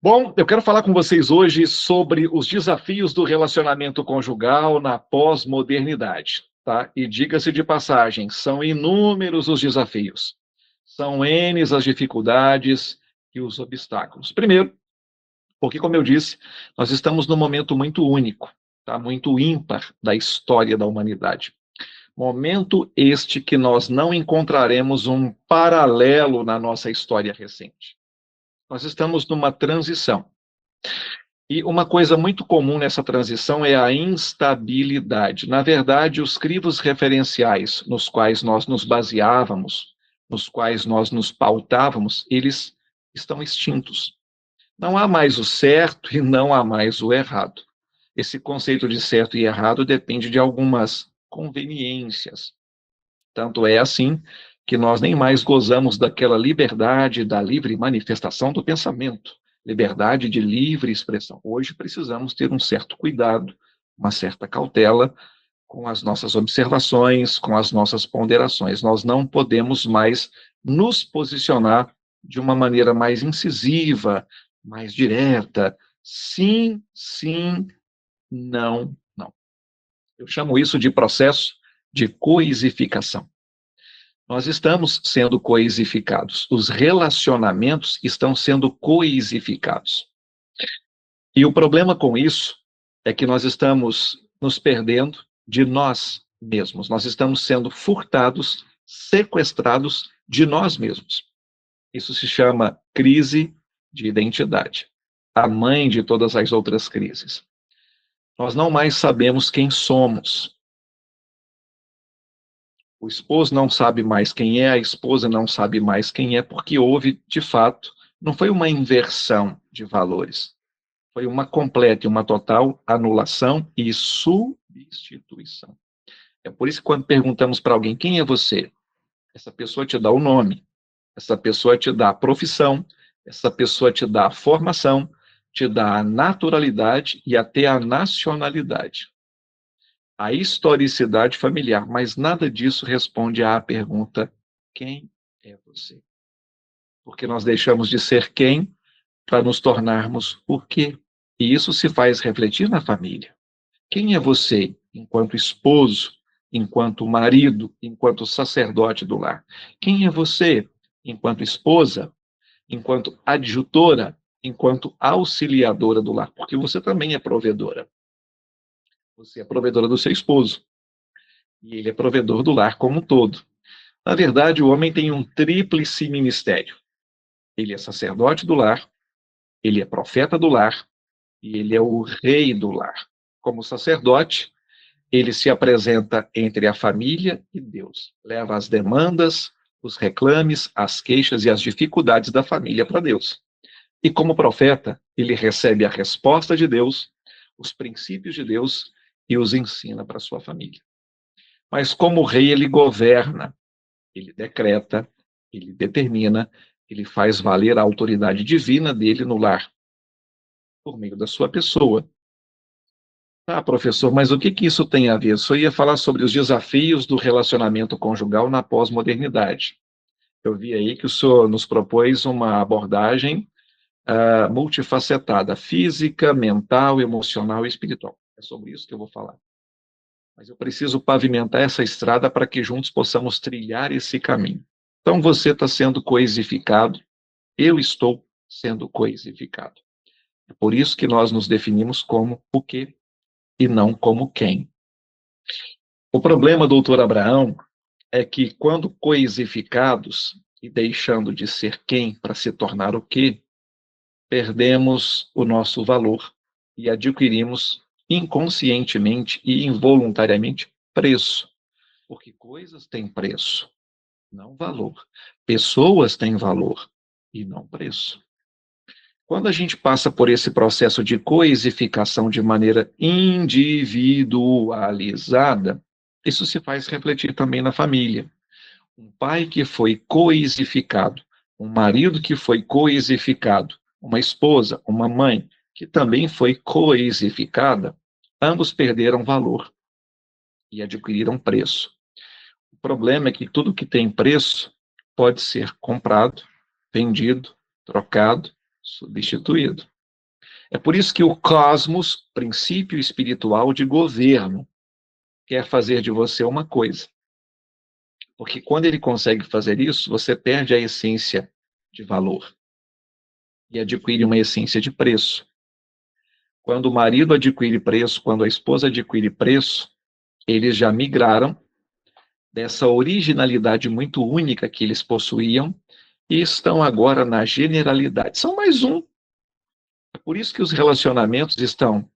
Bom, eu quero falar com vocês hoje sobre os desafios do relacionamento conjugal na pós-modernidade, tá? E diga-se de passagem, são inúmeros os desafios, são N as dificuldades e os obstáculos. Primeiro, porque, como eu disse, nós estamos num momento muito único, tá? Muito ímpar da história da humanidade. Momento este que nós não encontraremos um paralelo na nossa história recente. Nós estamos numa transição. E uma coisa muito comum nessa transição é a instabilidade. Na verdade, os crivos referenciais nos quais nós nos baseávamos, nos quais nós nos pautávamos, eles estão extintos. Não há mais o certo e não há mais o errado. Esse conceito de certo e errado depende de algumas conveniências. Tanto é assim que nós nem mais gozamos daquela liberdade da livre manifestação do pensamento, liberdade de livre expressão. Hoje precisamos ter um certo cuidado, uma certa cautela com as nossas observações, com as nossas ponderações. Nós não podemos mais nos posicionar de uma maneira mais incisiva, mais direta. Sim, sim, não, não. Eu chamo isso de processo de coisificação. Nós estamos sendo coisificados. Os relacionamentos estão sendo coisificados. E o problema com isso é que nós estamos nos perdendo de nós mesmos. Nós estamos sendo furtados, sequestrados de nós mesmos. Isso se chama crise de identidade, a mãe de todas as outras crises. Nós não mais sabemos quem somos. O esposo não sabe mais quem é, a esposa não sabe mais quem é, porque houve, de fato, não foi uma inversão de valores, foi uma completa e uma total anulação e substituição. É por isso que quando perguntamos para alguém quem é você, essa pessoa te dá o nome, essa pessoa te dá a profissão, essa pessoa te dá a formação, te dá a naturalidade e até a nacionalidade, a historicidade familiar, mas nada disso responde à pergunta: quem é você? Porque nós deixamos de ser quem para nos tornarmos o quê? E isso se faz refletir na família. Quem é você enquanto esposo, enquanto marido, enquanto sacerdote do lar? Quem é você enquanto esposa, enquanto adjutora, enquanto auxiliadora do lar? Porque você também é provedora. Você é provedora do seu esposo. E ele é provedor do lar como um todo. Na verdade, o homem tem um tríplice ministério. Ele é sacerdote do lar, ele é profeta do lar e ele é o rei do lar. Como sacerdote, ele se apresenta entre a família e Deus. Leva as demandas, os reclames, as queixas e as dificuldades da família para Deus. E como profeta, ele recebe a resposta de Deus, os princípios de Deus e os ensina para a sua família. Mas como rei, ele governa, ele decreta, ele determina, ele faz valer a autoridade divina dele no lar, por meio da sua pessoa. Ah, professor, mas o que que isso tem a ver? Eu só ia falar sobre os desafios do relacionamento conjugal na pós-modernidade. Eu vi aí que o senhor nos propôs uma abordagem multifacetada, física, mental, emocional e espiritual. É sobre isso que eu vou falar. Mas eu preciso pavimentar essa estrada para que juntos possamos trilhar esse caminho. Então você está sendo coisificado, eu estou sendo coisificado. É por isso que nós nos definimos como o quê e não como quem. O problema, doutor Abraão, é que quando coisificados e deixando de ser quem para se tornar o quê, perdemos o nosso valor e adquirimos inconscientemente e involuntariamente preço. Porque coisas têm preço, não valor. Pessoas têm valor e não preço. Quando a gente passa por esse processo de coisificação de maneira individualizada, isso se faz refletir também na família. Um pai que foi coisificado, um marido que foi coisificado, uma esposa, uma mãe que também foi coisificada, ambos perderam valor e adquiriram preço. O problema é que tudo que tem preço pode ser comprado, vendido, trocado, substituído. É por isso que o cosmos, princípio espiritual de governo, quer fazer de você uma coisa. Porque quando ele consegue fazer isso, você perde a essência de valor e adquire uma essência de preço. Quando o marido adquire preço, quando a esposa adquire preço, eles já migraram dessa originalidade muito única que eles possuíam e estão agora na generalidade. São mais um. É por isso que os relacionamentos estão,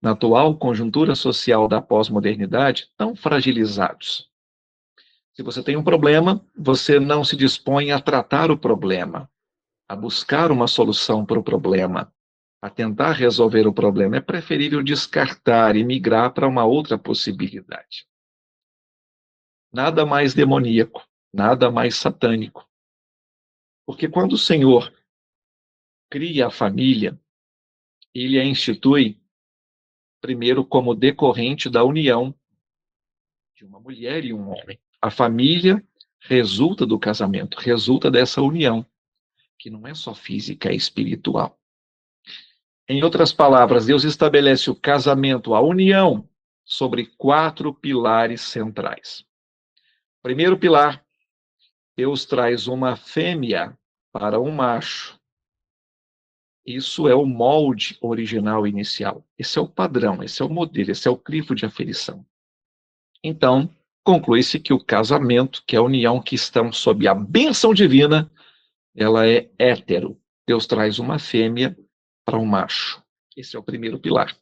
na atual conjuntura social da pós-modernidade, tão fragilizados. Se você tem um problema, você não se dispõe a tratar o problema, a buscar uma solução para o problema, a tentar resolver o problema. É preferível descartar e migrar para uma outra possibilidade. Nada mais demoníaco, nada mais satânico. Porque quando o Senhor cria a família, ele a institui primeiro como decorrente da união de uma mulher e um homem. A família resulta do casamento, resulta dessa união, que não é só física, é espiritual. Em outras palavras, Deus estabelece o casamento, a união, sobre 4 pilares centrais. Primeiro pilar, Deus traz uma fêmea para um macho. Isso é o molde original inicial. Esse é o padrão, esse é o modelo, esse é o crivo de aferição. Então, conclui-se que o casamento, que é a união que estão sob a bênção divina, ela é hétero. Deus traz uma fêmea para um macho. Esse é o primeiro pilar.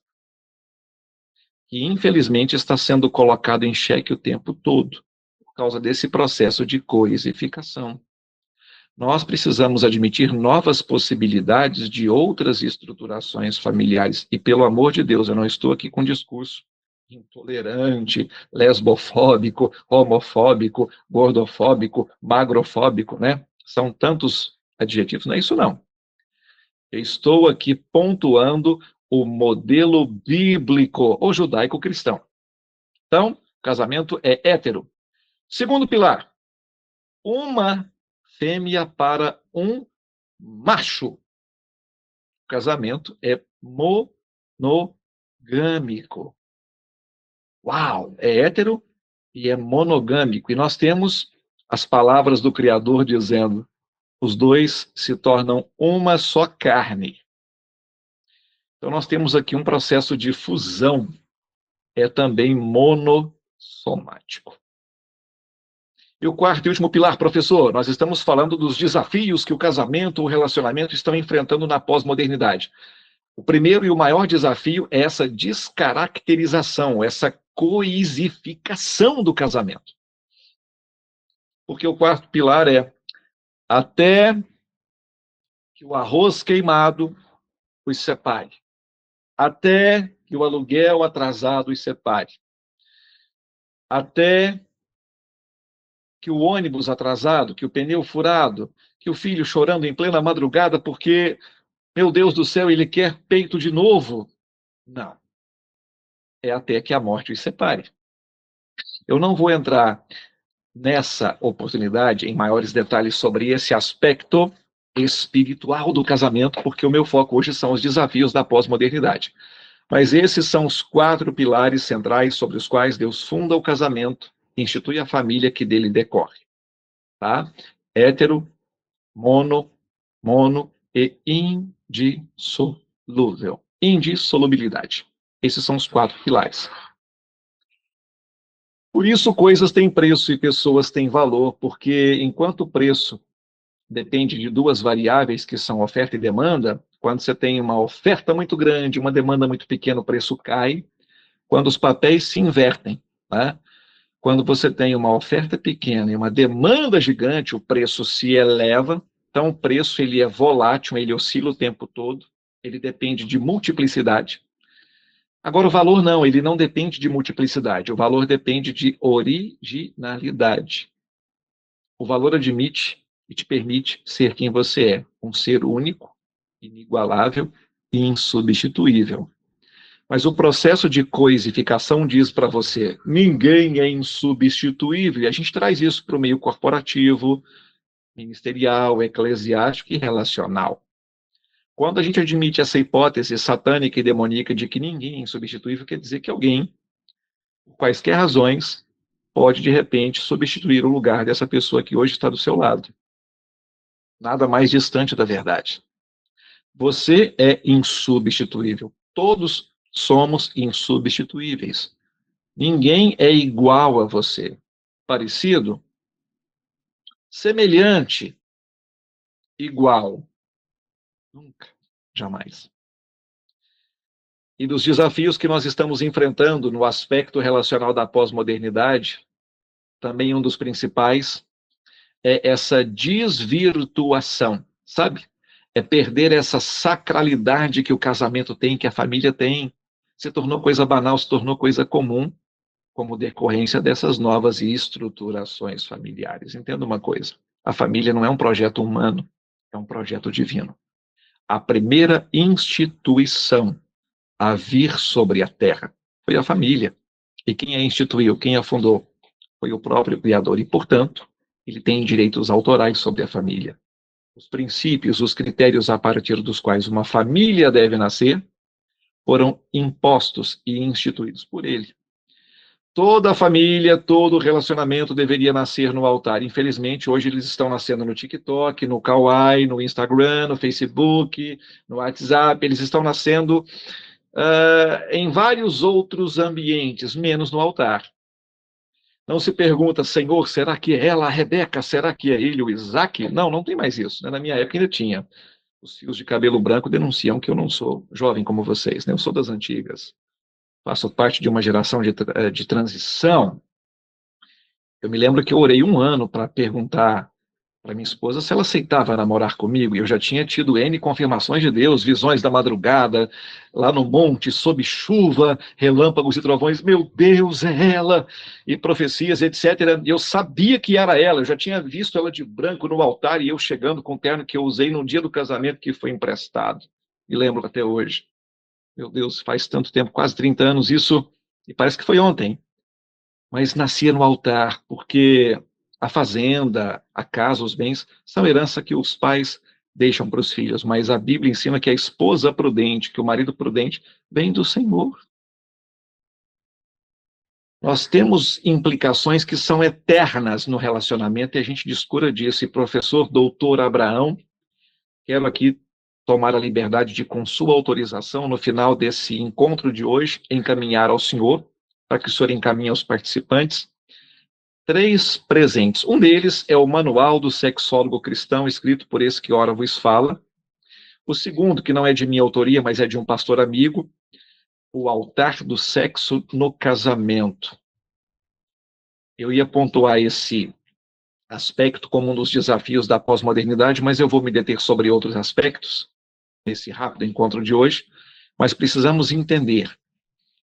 Que, infelizmente, está sendo colocado em xeque o tempo todo, por causa desse processo de coisificação. Nós precisamos admitir novas possibilidades de outras estruturações familiares. E, pelo amor de Deus, eu não estou aqui com discurso intolerante, lesbofóbico, homofóbico, gordofóbico, magrofóbico, né? São tantos adjetivos, não é isso não. Eu estou aqui pontuando o modelo bíblico ou judaico-cristão. Então, casamento é hétero. Segundo pilar, uma fêmea para um macho. O casamento é monogâmico. Uau! É hétero e é monogâmico. E nós temos as palavras do Criador dizendo: os dois se tornam uma só carne. Então, nós temos aqui um processo de fusão, é também monossomático. E o quarto e último pilar, professor, nós estamos falando dos desafios que o casamento, o relacionamento estão enfrentando na pós-modernidade. O primeiro e o maior desafio é essa descaracterização, essa coisificação do casamento. Porque o quarto pilar é até que o arroz queimado os separe, até que o aluguel atrasado os separe, até que o ônibus atrasado, que o pneu furado, que o filho chorando em plena madrugada porque, meu Deus do céu, ele quer peito de novo. Não. É até que a morte os separe. Eu não vou entrar nessa oportunidade em maiores detalhes sobre esse aspecto espiritual do casamento, porque o meu foco hoje são os desafios da pós-modernidade. Mas esses são os 4 pilares centrais sobre os quais Deus funda o casamento, institui a família que dele decorre. Tá? Hétero, mono e indissolúvel. Indissolubilidade. Esses são os 4 pilares. Por isso, coisas têm preço e pessoas têm valor, porque enquanto o preço depende de 2 variáveis, que são oferta e demanda, quando você tem uma oferta muito grande, uma demanda muito pequena, o preço cai. Quando os papéis se invertem, né? Quando você tem uma oferta pequena e uma demanda gigante, o preço se eleva. Então, o preço ele é volátil, ele oscila o tempo todo, ele depende de multiplicidade. Agora, o valor não, ele não depende de multiplicidade, o valor depende de originalidade. O valor admite e te permite ser quem você é, um ser único, inigualável e insubstituível. Mas o processo de coisificação diz para você, ninguém é insubstituível, e a gente traz isso para o meio corporativo, ministerial, eclesiástico e relacional. Quando a gente admite essa hipótese satânica e demoníaca de que ninguém é insubstituível, quer dizer que alguém, por quaisquer razões, pode, de repente, substituir o lugar dessa pessoa que hoje está do seu lado. Nada mais distante da verdade. Você é insubstituível. Todos somos insubstituíveis. Ninguém é igual a você. Parecido? Semelhante? Igual? Nunca. Jamais. E dos desafios que nós estamos enfrentando no aspecto relacional da pós-modernidade, também um dos principais é essa desvirtuação, sabe? É perder essa sacralidade que o casamento tem, que a família tem. Se tornou coisa banal, se tornou coisa comum, como decorrência dessas novas estruturações familiares. Entenda uma coisa: a família não é um projeto humano, é um projeto divino. A primeira instituição a vir sobre a terra foi a família. E quem a instituiu, quem a fundou, foi o próprio Criador. E, portanto, ele tem direitos autorais sobre a família. Os princípios, os critérios a partir dos quais uma família deve nascer foram impostos e instituídos por ele. Toda a família, todo relacionamento deveria nascer no altar. Infelizmente, hoje eles estão nascendo no TikTok, no Kawaii, no Instagram, no Facebook, no WhatsApp. Eles estão nascendo em vários outros ambientes, menos no altar. Não se pergunta, Senhor, será que é ela, a Rebeca? Será que é ele, o Isaac? Não, não tem mais isso. Né? Na minha época ainda tinha. Os fios de cabelo branco denunciam que eu não sou jovem como vocês, né? Eu sou das antigas. Faço parte de uma geração de transição. Eu me lembro que eu orei um ano para perguntar para minha esposa se ela aceitava namorar comigo, e eu já tinha tido N confirmações de Deus, visões da madrugada, lá no monte, sob chuva, relâmpagos e trovões, meu Deus, é ela, e profecias, etc. E eu sabia que era ela, eu já tinha visto ela de branco no altar, e eu chegando com o terno que eu usei no dia do casamento que foi emprestado. Me lembro até hoje. Meu Deus, faz tanto tempo, quase 30 anos isso, e parece que foi ontem. Mas nascia no altar, porque a fazenda, a casa, os bens, são herança que os pais deixam para os filhos, mas a Bíblia ensina que a esposa prudente, que o marido prudente, vem do Senhor. Nós temos implicações que são eternas no relacionamento e a gente discura disso. E professor doutor Abraão, quero aqui tomar a liberdade de, com sua autorização, no final desse encontro de hoje, encaminhar ao senhor, para que o senhor encaminhe aos participantes, 3 presentes. Um deles é o Manual do Sexólogo Cristão, escrito por esse que ora vos fala. O segundo, que não é de minha autoria, mas é de um pastor amigo, O Altar do Sexo no Casamento. Eu ia pontuar esse aspecto como um dos desafios da pós-modernidade, mas eu vou me deter sobre outros aspectos nesse rápido encontro de hoje. Mas precisamos entender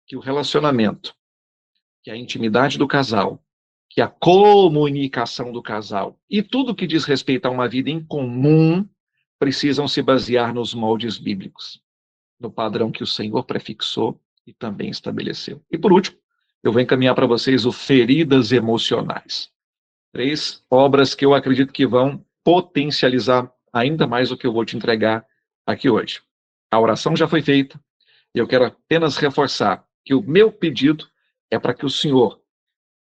que o relacionamento, que a intimidade do casal, que a comunicação do casal e tudo que diz respeito a uma vida em comum precisam se basear nos moldes bíblicos, no padrão que o Senhor prefixou e também estabeleceu. E por último, eu vou encaminhar para vocês o Feridas Emocionais. 3 obras que eu acredito que vão potencializar ainda mais o que eu vou te entregar aqui hoje. A oração já foi feita e eu quero apenas reforçar que o meu pedido é para que o Senhor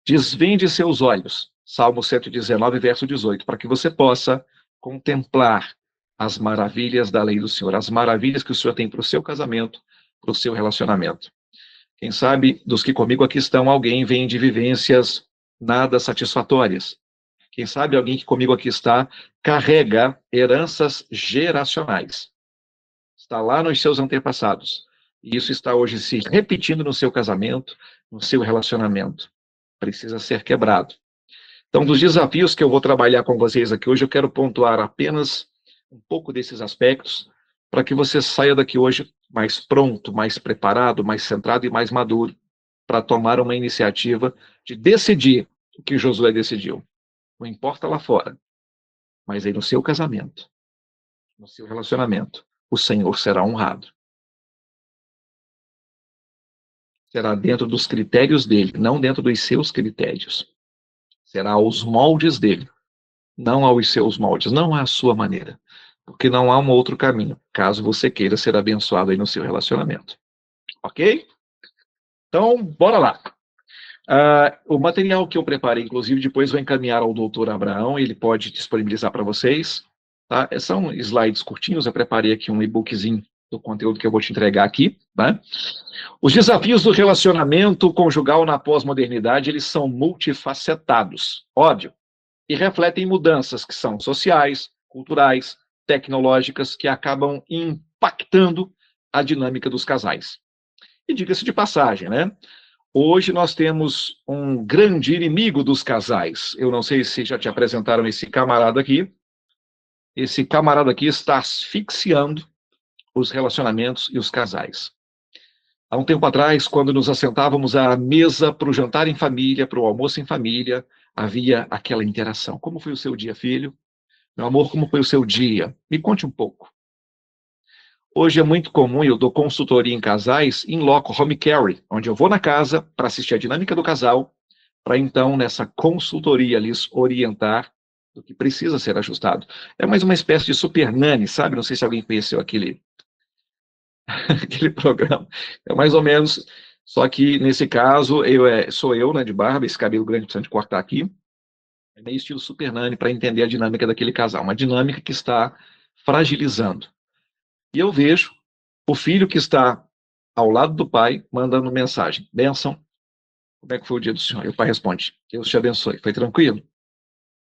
desvende seus olhos, Salmo 119, verso 18, para que você possa contemplar as maravilhas da lei do Senhor, as maravilhas que o Senhor tem para o seu casamento, para o seu relacionamento. Quem sabe, dos que comigo aqui estão, alguém vem de vivências nada satisfatórias. Quem sabe, alguém que comigo aqui está, carrega heranças geracionais. Está lá nos seus antepassados. E isso está hoje se repetindo no seu casamento, no seu relacionamento. Precisa ser quebrado. Então, dos desafios que eu vou trabalhar com vocês aqui hoje, eu quero pontuar apenas um pouco desses aspectos, para que você saia daqui hoje mais pronto, mais preparado, mais centrado e mais maduro, para tomar uma iniciativa de decidir o que Josué decidiu. Não importa lá fora, mas aí no seu casamento, no seu relacionamento, o Senhor será honrado. Será dentro dos critérios dele, não dentro dos seus critérios. Será aos moldes dele, não aos seus moldes, não à sua maneira. porque não há um outro caminho, caso você queira ser abençoado aí no seu relacionamento. Ok? Então, bora lá. O material que eu preparei, inclusive, depois vou encaminhar ao doutor Abraão, ele pode disponibilizar para vocês. Tá? São slides curtinhos, eu preparei aqui um e-bookzinho do conteúdo que eu vou te entregar aqui. Tá? Os desafios do relacionamento conjugal na pós-modernidade, eles são multifacetados, óbvio, e refletem mudanças que são sociais, culturais, tecnológicas, que acabam impactando a dinâmica dos casais. E diga-se de passagem, né? Hoje nós temos um grande inimigo dos casais. Eu não sei se já te apresentaram esse camarada aqui. Esse camarada aqui está asfixiando os relacionamentos e os casais. Há um tempo atrás, quando nos assentávamos à mesa para o jantar em família, para o almoço em família, havia aquela interação. Como foi o seu dia, filho? Meu amor, como foi o seu dia? Me conte um pouco. Hoje é muito comum, eu dou consultoria em casais, em loco, home care, onde eu vou na casa para assistir a dinâmica do casal, para então, nessa consultoria, lhes orientar do que precisa ser ajustado. É mais uma espécie de super nanny, sabe? Não sei se alguém conheceu aquele programa. É mais ou menos, só que nesse caso, sou eu, né, de barba, esse cabelo grande precisa de cortar aqui. É meio estilo super nanny para entender a dinâmica daquele casal. Uma dinâmica que está fragilizando. E eu vejo o filho que está ao lado do pai mandando mensagem. Bênção, como é que foi o dia do senhor? E o pai responde, Deus te abençoe. Foi tranquilo?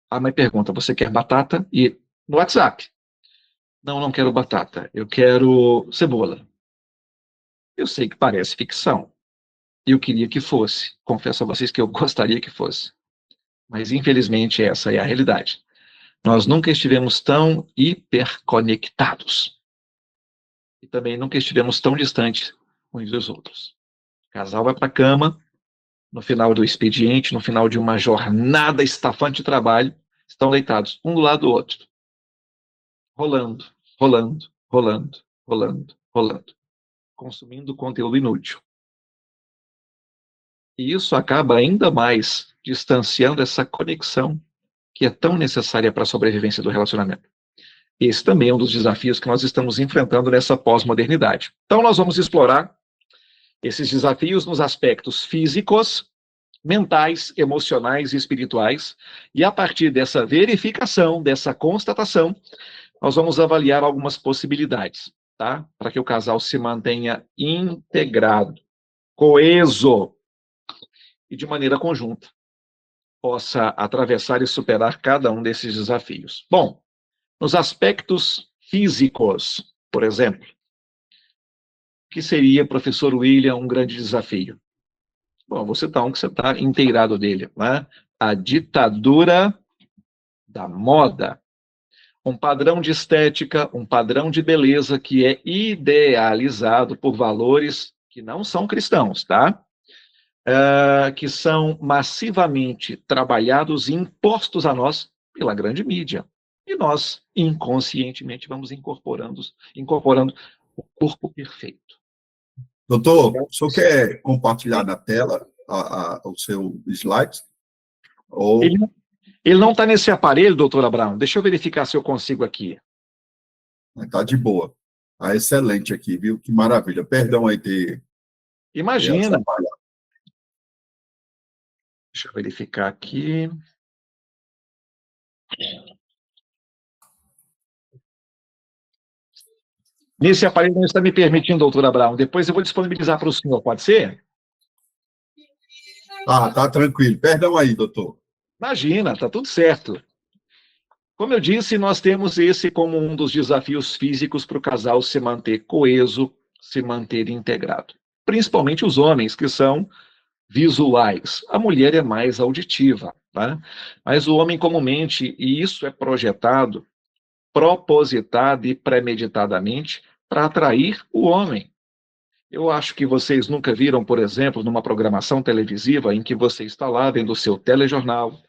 A mãe pergunta, você quer batata? E no WhatsApp. Não, não quero batata. Eu quero cebola. Eu sei que parece ficção. Eu queria que fosse. Confesso a vocês que eu gostaria que fosse. Mas, infelizmente, essa é a realidade. Nós nunca estivemos tão hiperconectados. E também nunca estivemos tão distantes uns dos outros. O casal vai para a cama, no final do expediente, no final de uma jornada estafante de trabalho, estão deitados, um do lado do outro. Rolando, rolando, rolando, rolando, rolando. Consumindo conteúdo inútil. E isso acaba ainda mais distanciando essa conexão que é tão necessária para a sobrevivência do relacionamento. Esse também é um dos desafios que nós estamos enfrentando nessa pós-modernidade. Então, nós vamos explorar esses desafios nos aspectos físicos, mentais, emocionais e espirituais, e a partir dessa verificação, dessa constatação, nós vamos avaliar algumas possibilidades, tá? Para que o casal se mantenha integrado, coeso e de maneira conjunta possa atravessar e superar cada um desses desafios. Bom, nos aspectos físicos, por exemplo, o que seria, professor William, um grande desafio? Bom, vou citar um que você está inteirado dele, né? A ditadura da moda. Um padrão de estética, um padrão de beleza que é idealizado por valores que não são cristãos, tá? Que são massivamente trabalhados e impostos a nós pela grande mídia. E nós, inconscientemente, vamos incorporando o corpo perfeito. Doutor, o senhor quer compartilhar na tela o seu slide? Ou... Ele não está nesse aparelho, doutor Abraão. Deixa eu verificar se eu consigo aqui. Está de boa. Está excelente aqui, viu? Que maravilha. Perdão aí ter... Imagina. Deixa eu verificar aqui. Nesse aparelho não está me permitindo, doutor Abraão. Depois eu vou disponibilizar para o senhor, pode ser? Tá tranquilo. Perdão aí, doutor. Imagina, está tudo certo. Como eu disse, nós temos esse como um dos desafios físicos para o casal se manter coeso, se manter integrado. Principalmente os homens, que são visuais. A mulher é mais auditiva, tá? Mas o homem comumente, e isso é projetado, propositado e premeditadamente para atrair o homem. Eu acho que vocês nunca viram, por exemplo, numa programação televisiva em que você está lá vendo o seu telejornal,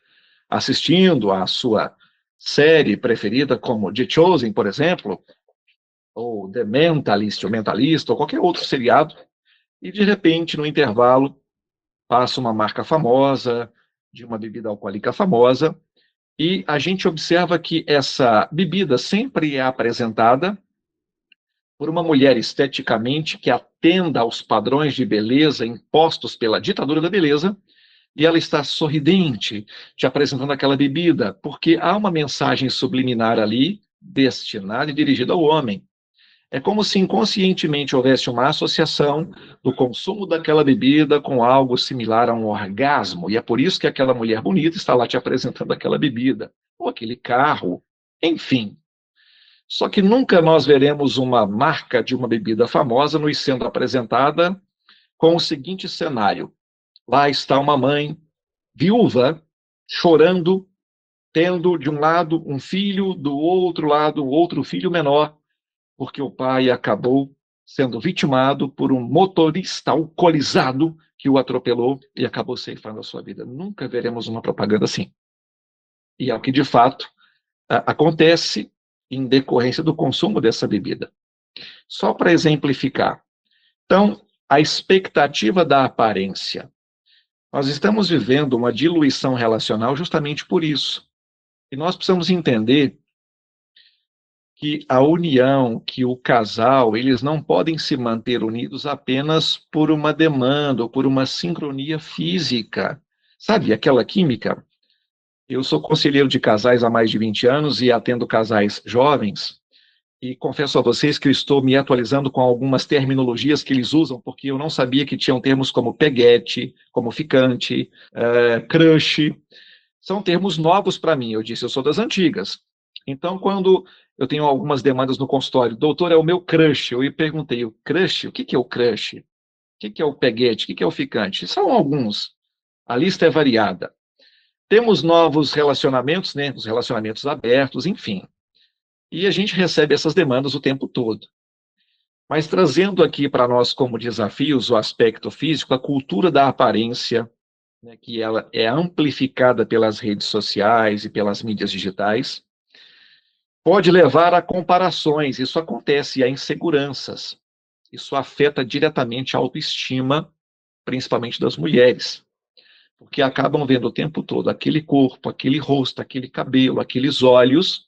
assistindo à sua série preferida, como The Chosen, por exemplo, ou The Mentalist, ou Mentalista, ou qualquer outro seriado, e de repente, no intervalo, passa uma marca famosa, de uma bebida alcoólica famosa, E a gente observa que essa bebida sempre é apresentada por uma mulher esteticamente que atenda aos padrões de beleza impostos pela ditadura da beleza, e ela está sorridente, te apresentando aquela bebida, porque há uma mensagem subliminar ali, destinada e dirigida ao homem. É como se inconscientemente houvesse uma associação do consumo daquela bebida com algo similar a um orgasmo, e é por isso que aquela mulher bonita está lá te apresentando aquela bebida, ou aquele carro, enfim. Só que nunca nós veremos uma marca de uma bebida famosa nos sendo apresentada com o seguinte cenário: lá está uma mãe viúva chorando, tendo de um lado um filho, do outro lado outro filho menor, porque o pai acabou sendo vitimado por um motorista alcoolizado que o atropelou e acabou ceifando a sua vida. Nunca veremos uma propaganda assim. E é o que de fato acontece em decorrência do consumo dessa bebida. Só para exemplificar. Então, a expectativa da aparência. Nós estamos vivendo uma diluição relacional justamente por isso. E nós precisamos entender que a união, que o casal, eles não podem se manter unidos apenas por uma demanda ou por uma sincronia física. Sabe, aquela química? Eu sou conselheiro de casais há mais de 20 anos e atendo casais jovens. E confesso a vocês que eu estou me atualizando com algumas terminologias que eles usam, porque eu não sabia que tinham termos como peguete, como ficante, crush. São termos novos para mim. Eu disse, eu sou das antigas. Então, quando eu tenho algumas demandas no consultório, doutor, é o meu crush. Eu perguntei, o crush? O que é o crush? O que é o peguete? O que é o ficante? São alguns. A lista é variada. Temos novos relacionamentos, né? Os relacionamentos abertos, enfim. E a gente recebe essas demandas o tempo todo. Mas trazendo aqui para nós como desafios o aspecto físico, a cultura da aparência, né, que ela é amplificada pelas redes sociais e pelas mídias digitais, pode levar a comparações. Isso acontece, a inseguranças. Isso afeta diretamente a autoestima, principalmente das mulheres, porque acabam vendo o tempo todo aquele corpo, aquele rosto, aquele cabelo, aqueles olhos,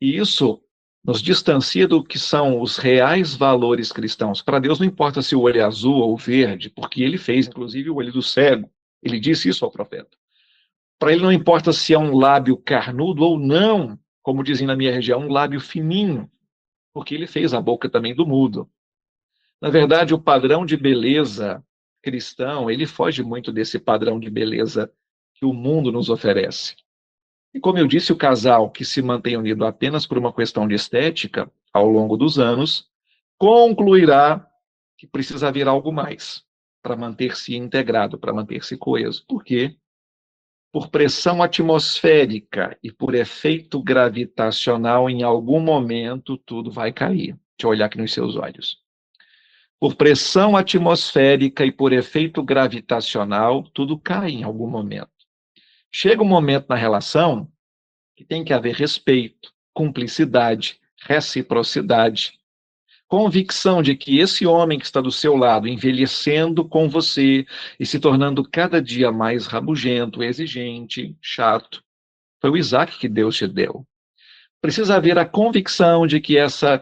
e isso nos distancia do que são os reais valores cristãos. Para Deus não importa se o olho é azul ou verde, porque ele fez, inclusive, o olho do cego. Ele disse isso ao profeta. Para ele não importa se é um lábio carnudo ou não, como dizem na minha região, um lábio fininho, porque ele fez a boca também do mudo. Na verdade, o padrão de beleza cristão, ele foge muito desse padrão de beleza que o mundo nos oferece. E como eu disse, o casal que se mantém unido apenas por uma questão de estética, ao longo dos anos, concluirá que precisa haver algo mais para manter-se integrado, para manter-se coeso. Por quê? Por pressão atmosférica e por efeito gravitacional, em algum momento tudo vai cair. Deixa eu olhar aqui nos seus olhos. Por pressão atmosférica e por efeito gravitacional, tudo cai em algum momento. Chega um momento na relação que tem que haver respeito, cumplicidade, reciprocidade, convicção de que esse homem que está do seu lado, envelhecendo com você e se tornando cada dia mais rabugento, exigente, chato, foi o Isaac que Deus te deu. Precisa haver a convicção de que essa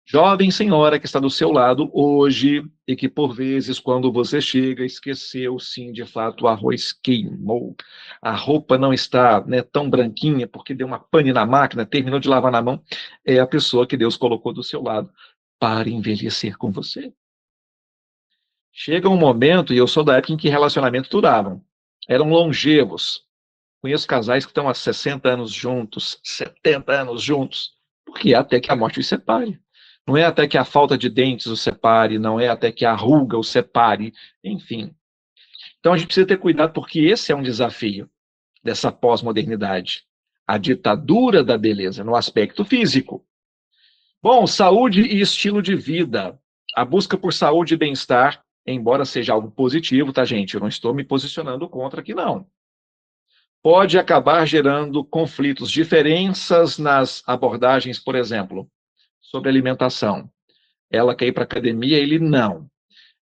jovem senhora que está do seu lado hoje e que, por vezes, quando você chega, esqueceu, sim, de fato, o arroz queimou, a roupa não está, né, tão branquinha porque deu uma pane na máquina, terminou de lavar na mão, é a pessoa que Deus colocou do seu lado para envelhecer com você. Chega um momento, e eu sou da época em que relacionamentos duravam, eram longevos. Conheço casais que estão há 60 anos juntos, 70 anos juntos, porque é até que a morte os separe. Não é até que a falta de dentes os separe, não é até que a ruga os separe, enfim. Então a gente precisa ter cuidado, porque esse é um desafio dessa pós-modernidade. A ditadura da beleza no aspecto físico. Bom, saúde e estilo de vida. A busca por saúde e bem-estar, embora seja algo positivo, tá, gente? Eu não estou me posicionando contra aqui, não. Pode acabar gerando conflitos, diferenças nas abordagens, por exemplo, sobre alimentação. Ela quer ir para a academia, ele não.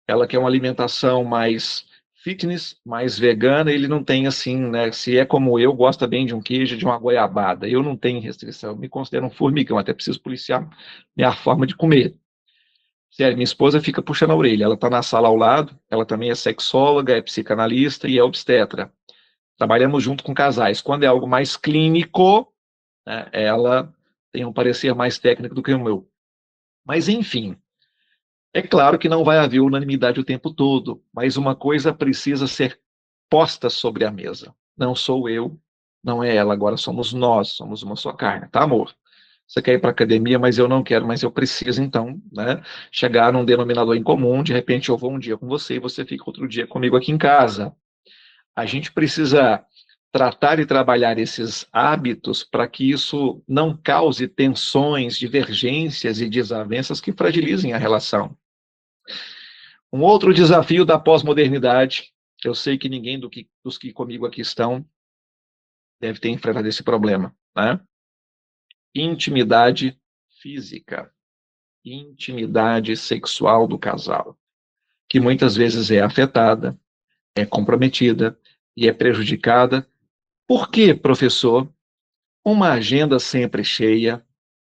Ela quer uma alimentação mais fitness, mais vegana, ele não tem assim, né? Se é como eu, gosta bem de um queijo, de uma goiabada. Eu não tenho restrição, eu me considero um formigão, até preciso policiar minha forma de comer. Sério, minha esposa fica puxando a orelha. Ela está na sala ao lado, ela também é sexóloga, é psicanalista e é obstetra. Trabalhamos junto com casais. Quando é algo mais clínico, né, ela tem um parecer mais técnico do que o meu. Mas, enfim, é claro que não vai haver unanimidade o tempo todo, mas uma coisa precisa ser posta sobre a mesa. Não sou eu, não é ela, agora somos nós, somos uma só carne, tá, amor? Você quer ir para a academia, mas eu não quero, mas eu preciso, então, né, chegar num denominador em comum. De repente, eu vou um dia com você e você fica outro dia comigo aqui em casa. A gente precisa tratar e trabalhar esses hábitos para que isso não cause tensões, divergências e desavenças que fragilizem a relação. Um outro desafio da pós-modernidade, eu sei que ninguém dos que comigo aqui estão deve ter enfrentado esse problema, né? Intimidade física, intimidade sexual do casal, que muitas vezes é afetada, é comprometida e é prejudicada. Por quê, professor? Uma agenda sempre cheia,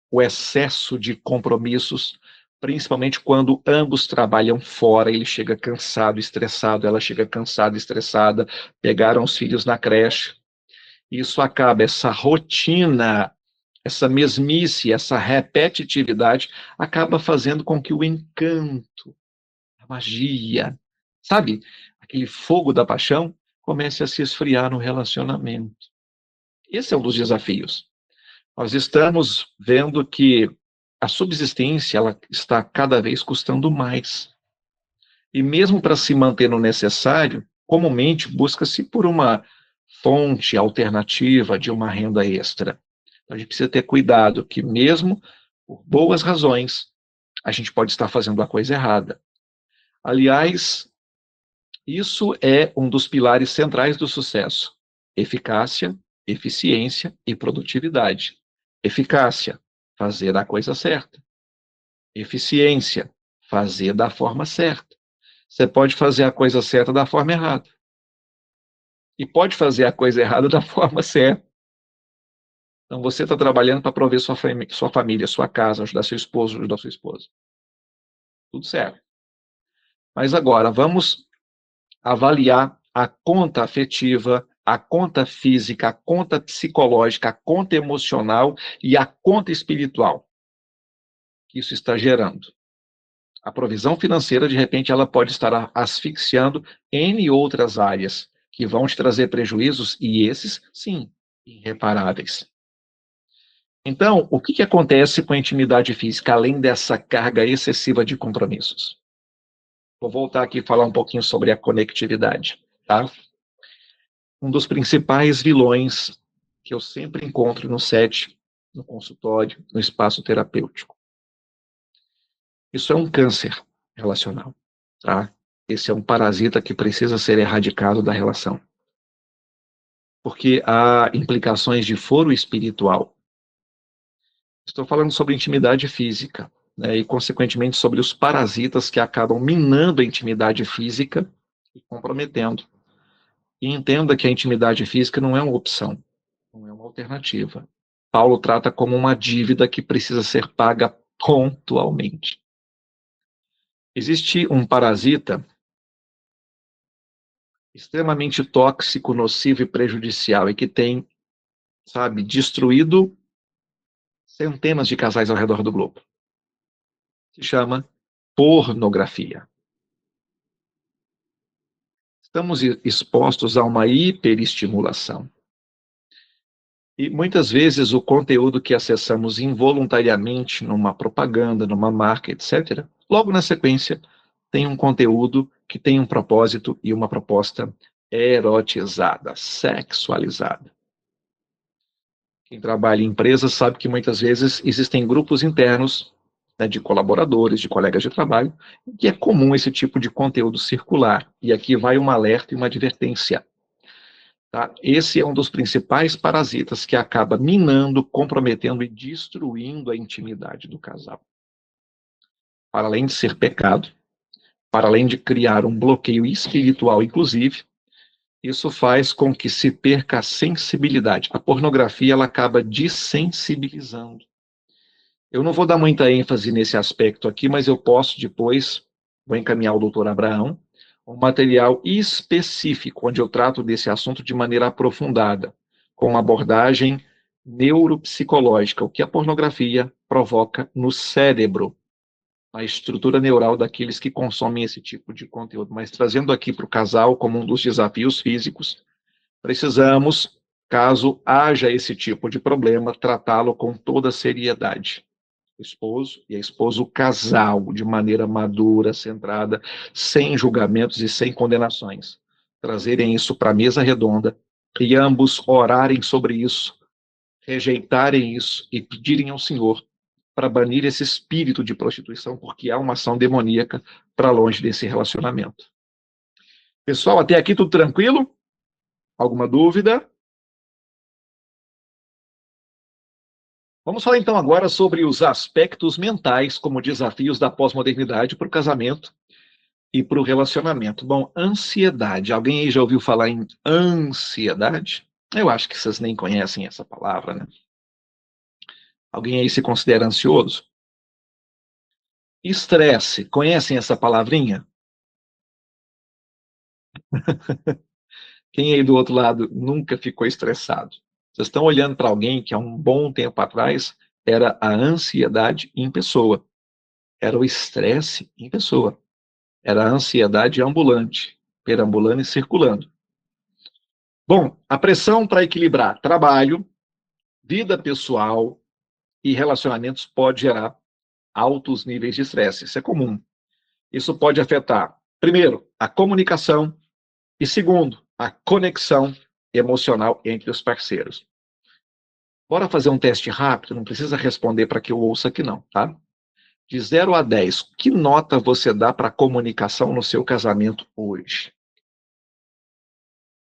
o excesso de compromissos, principalmente quando ambos trabalham fora, ele chega cansado, estressado, ela chega cansada, estressada, pegaram os filhos na creche. Isso acaba, essa rotina, essa mesmice, essa repetitividade, acaba fazendo com que o encanto, a magia, sabe, aquele fogo da paixão, comece a se esfriar no relacionamento. Esse é um dos desafios. Nós estamos vendo que a subsistência ela está cada vez custando mais. E mesmo para se manter no necessário, comumente busca-se por uma fonte alternativa de uma renda extra. Então, a gente precisa ter cuidado que mesmo por boas razões, a gente pode estar fazendo a coisa errada. Aliás, isso é um dos pilares centrais do sucesso: eficácia, eficiência e produtividade. Eficácia, fazer a coisa certa. Eficiência, fazer da forma certa. Você pode fazer a coisa certa da forma errada. E pode fazer a coisa errada da forma certa. Então, você está trabalhando para prover sua família, sua casa, ajudar seu esposo, ajudar sua esposa. Tudo certo. Mas agora, vamos avaliar a conta afetiva, a conta física, a conta psicológica, a conta emocional e a conta espiritual que isso está gerando. A provisão financeira, de repente, ela pode estar asfixiando N outras áreas que vão te trazer prejuízos, e esses, sim, irreparáveis. Então, o que acontece com a intimidade física, além dessa carga excessiva de compromissos? Vou voltar aqui e falar um pouquinho sobre a conectividade, tá? Um dos principais vilões que eu sempre encontro no set, no consultório, no espaço terapêutico. Isso é um câncer relacional, tá? Esse é um parasita que precisa ser erradicado da relação. Porque há implicações de foro espiritual. Estou falando sobre intimidade física, né, e, consequentemente, sobre os parasitas que acabam minando a intimidade física e comprometendo. E entenda que a intimidade física não é uma opção, não é uma alternativa. Paulo trata como uma dívida que precisa ser paga pontualmente. Existe um parasita extremamente tóxico, nocivo e prejudicial, e que tem, sabe, destruído centenas de casais ao redor do globo. Se chama pornografia. Estamos expostos a uma hiperestimulação. E muitas vezes o conteúdo que acessamos involuntariamente numa propaganda, numa marca, etc., logo na sequência tem um conteúdo que tem um propósito e uma proposta erotizada, sexualizada. Quem trabalha em empresas sabe que muitas vezes existem grupos internos, né, de colaboradores, de colegas de trabalho, em que é comum esse tipo de conteúdo circular. E aqui vai um alerta e uma advertência. Tá? Esse é um dos principais parasitas que acaba minando, comprometendo e destruindo a intimidade do casal. Para além de ser pecado, para além de criar um bloqueio espiritual, inclusive, isso faz com que se perca a sensibilidade. A pornografia, ela acaba desensibilizando. Eu não vou dar muita ênfase nesse aspecto aqui, mas eu posso depois, vou encaminhar ao doutor Abraão, um material específico, onde eu trato desse assunto de maneira aprofundada, com uma abordagem neuropsicológica, o que a pornografia provoca no cérebro, a estrutura neural daqueles que consomem esse tipo de conteúdo. Mas trazendo aqui para o casal como um dos desafios físicos, precisamos, caso haja esse tipo de problema, tratá-lo com toda seriedade. O esposo e a esposa, o casal, de maneira madura, centrada, sem julgamentos e sem condenações. Trazerem isso para a mesa redonda e ambos orarem sobre isso, rejeitarem isso e pedirem ao Senhor para banir esse espírito de prostituição, porque há uma ação demoníaca para longe desse relacionamento. Pessoal, até aqui tudo tranquilo? Alguma dúvida? Vamos falar então agora sobre os aspectos mentais como desafios da pós-modernidade para o casamento e para o relacionamento. Bom, ansiedade. Alguém aí já ouviu falar em ansiedade? Eu acho que vocês nem conhecem essa palavra, né? Alguém aí se considera ansioso? Estresse. Conhecem essa palavrinha? Quem aí do outro lado nunca ficou estressado? Vocês estão olhando para alguém que há um bom tempo atrás era a ansiedade em pessoa. Era o estresse em pessoa. Era a ansiedade ambulante, perambulando e circulando. Bom, a pressão para equilibrar trabalho, vida pessoal e relacionamentos pode gerar altos níveis de estresse. Isso é comum. Isso pode afetar, primeiro, a comunicação e, segundo, a conexão emocional entre os parceiros. Bora fazer um teste rápido, não precisa responder para que eu ouça aqui não, tá? De 0 a 10, que nota você dá para a comunicação no seu casamento hoje?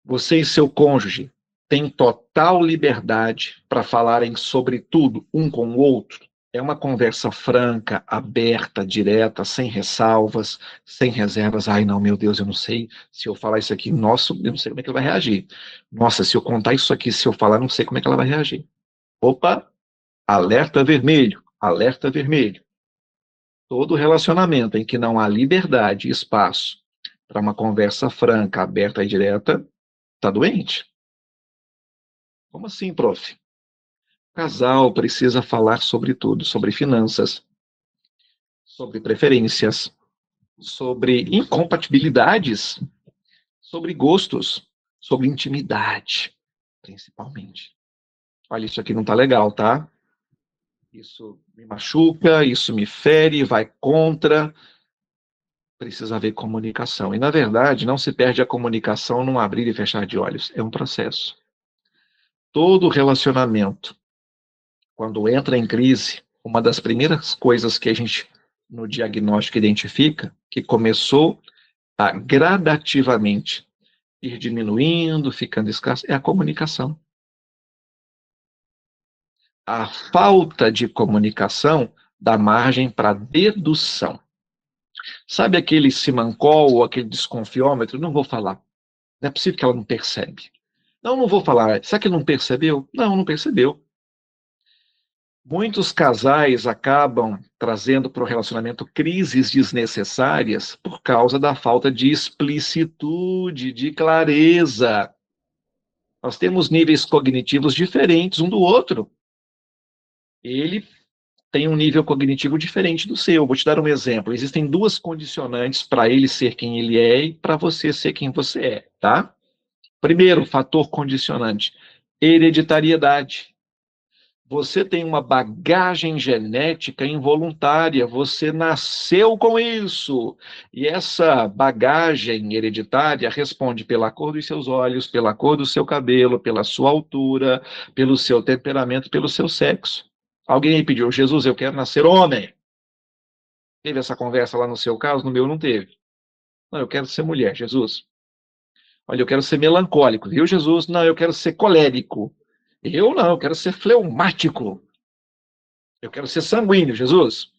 Você e seu cônjuge têm total liberdade para falarem sobre tudo um com o outro? É uma conversa franca, aberta, direta, sem ressalvas, sem reservas. Ai, não, meu Deus, eu não sei se eu falar isso aqui, nossa, eu não sei como é que ele vai reagir. Nossa, se eu contar isso aqui, se eu falar, não sei como é que ela vai reagir. Opa, alerta vermelho, alerta vermelho. Todo relacionamento em que não há liberdade e espaço para uma conversa franca, aberta e direta, está doente. Como assim, prof? O casal precisa falar sobre tudo, sobre finanças, sobre preferências, sobre incompatibilidades, sobre gostos, sobre intimidade, principalmente. Olha, isso aqui não está legal, tá? Isso me machuca, isso me fere, vai contra. Precisa haver comunicação. E, na verdade, não se perde a comunicação num abrir e fechar de olhos. É um processo. Todo relacionamento, quando entra em crise, uma das primeiras coisas que a gente, no diagnóstico, identifica, que começou a gradativamente ir diminuindo, ficando escasso, é a comunicação. A falta de comunicação dá margem para dedução. Sabe aquele simancol ou aquele desconfiômetro? Não vou falar. Não é possível que ela não percebe. Não, não vou falar. Será que ele não percebeu? Não, não percebeu. Muitos casais acabam trazendo para o relacionamento crises desnecessárias por causa da falta de explicitude, de clareza. Nós temos níveis cognitivos diferentes um do outro. Ele tem um nível cognitivo diferente do seu. Vou te dar um exemplo. Existem duas condicionantes para ele ser quem ele é e para você ser quem você é, tá? Primeiro fator condicionante, hereditariedade. Você tem uma bagagem genética involuntária, você nasceu com isso. E essa bagagem hereditária responde pela cor dos seus olhos, pela cor do seu cabelo, pela sua altura, pelo seu temperamento, pelo seu sexo. Alguém aí pediu, Jesus, eu quero nascer homem. Teve essa conversa lá no seu caso? No meu não teve. Não, eu quero ser mulher, Jesus. Olha, eu quero ser melancólico, viu, Jesus? Não, eu quero ser colérico. Eu não, eu quero ser fleumático. Eu quero ser sanguíneo, Jesus.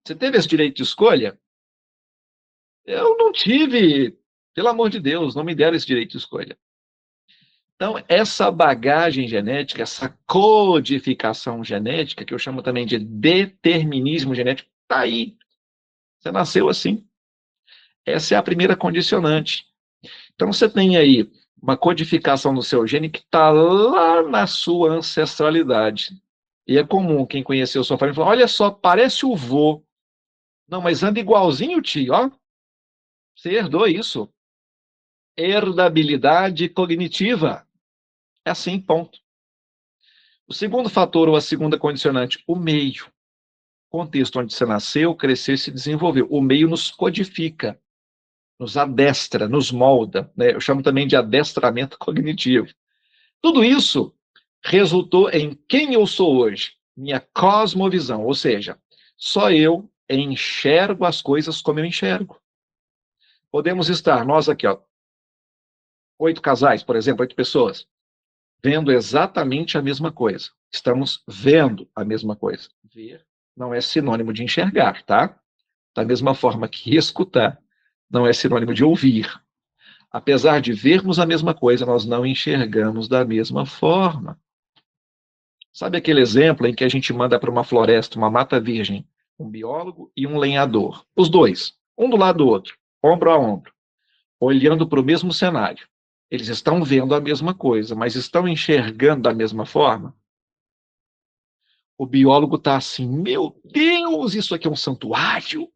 Você teve esse direito de escolha? Eu não tive, pelo amor de Deus, não me deram esse direito de escolha. Então, essa bagagem genética, essa codificação genética, que eu chamo também de determinismo genético, está aí. Você nasceu assim. Essa é a primeira condicionante. Então, você tem aí uma codificação no seu gene que está lá na sua ancestralidade. E é comum quem conheceu sua família falar: olha só, parece o vô. Não, mas anda igualzinho o tio, ó. Você herdou isso. Herdabilidade cognitiva. É assim, ponto. O segundo fator, ou a segunda condicionante, o meio. Contexto onde você nasceu, cresceu e se desenvolveu. O meio nos codifica, nos adestra, nos molda, né? Eu chamo também de adestramento cognitivo. Tudo isso resultou em quem eu sou hoje, minha cosmovisão, ou seja, só eu enxergo as coisas como eu enxergo. Podemos estar, nós aqui, ó, 8 casais, por exemplo, 8 pessoas, vendo exatamente a mesma coisa. Estamos vendo a mesma coisa. Ver não é sinônimo de enxergar, tá? Da mesma forma que escutar não é sinônimo de ouvir. Apesar de vermos a mesma coisa, nós não enxergamos da mesma forma. Sabe aquele exemplo em que a gente manda para uma floresta, uma mata virgem, um biólogo e um lenhador? Os dois, um do lado do outro, ombro a ombro, olhando para o mesmo cenário. Eles estão vendo a mesma coisa, mas estão enxergando da mesma forma? O biólogo está assim: meu Deus, isso aqui é um santuário,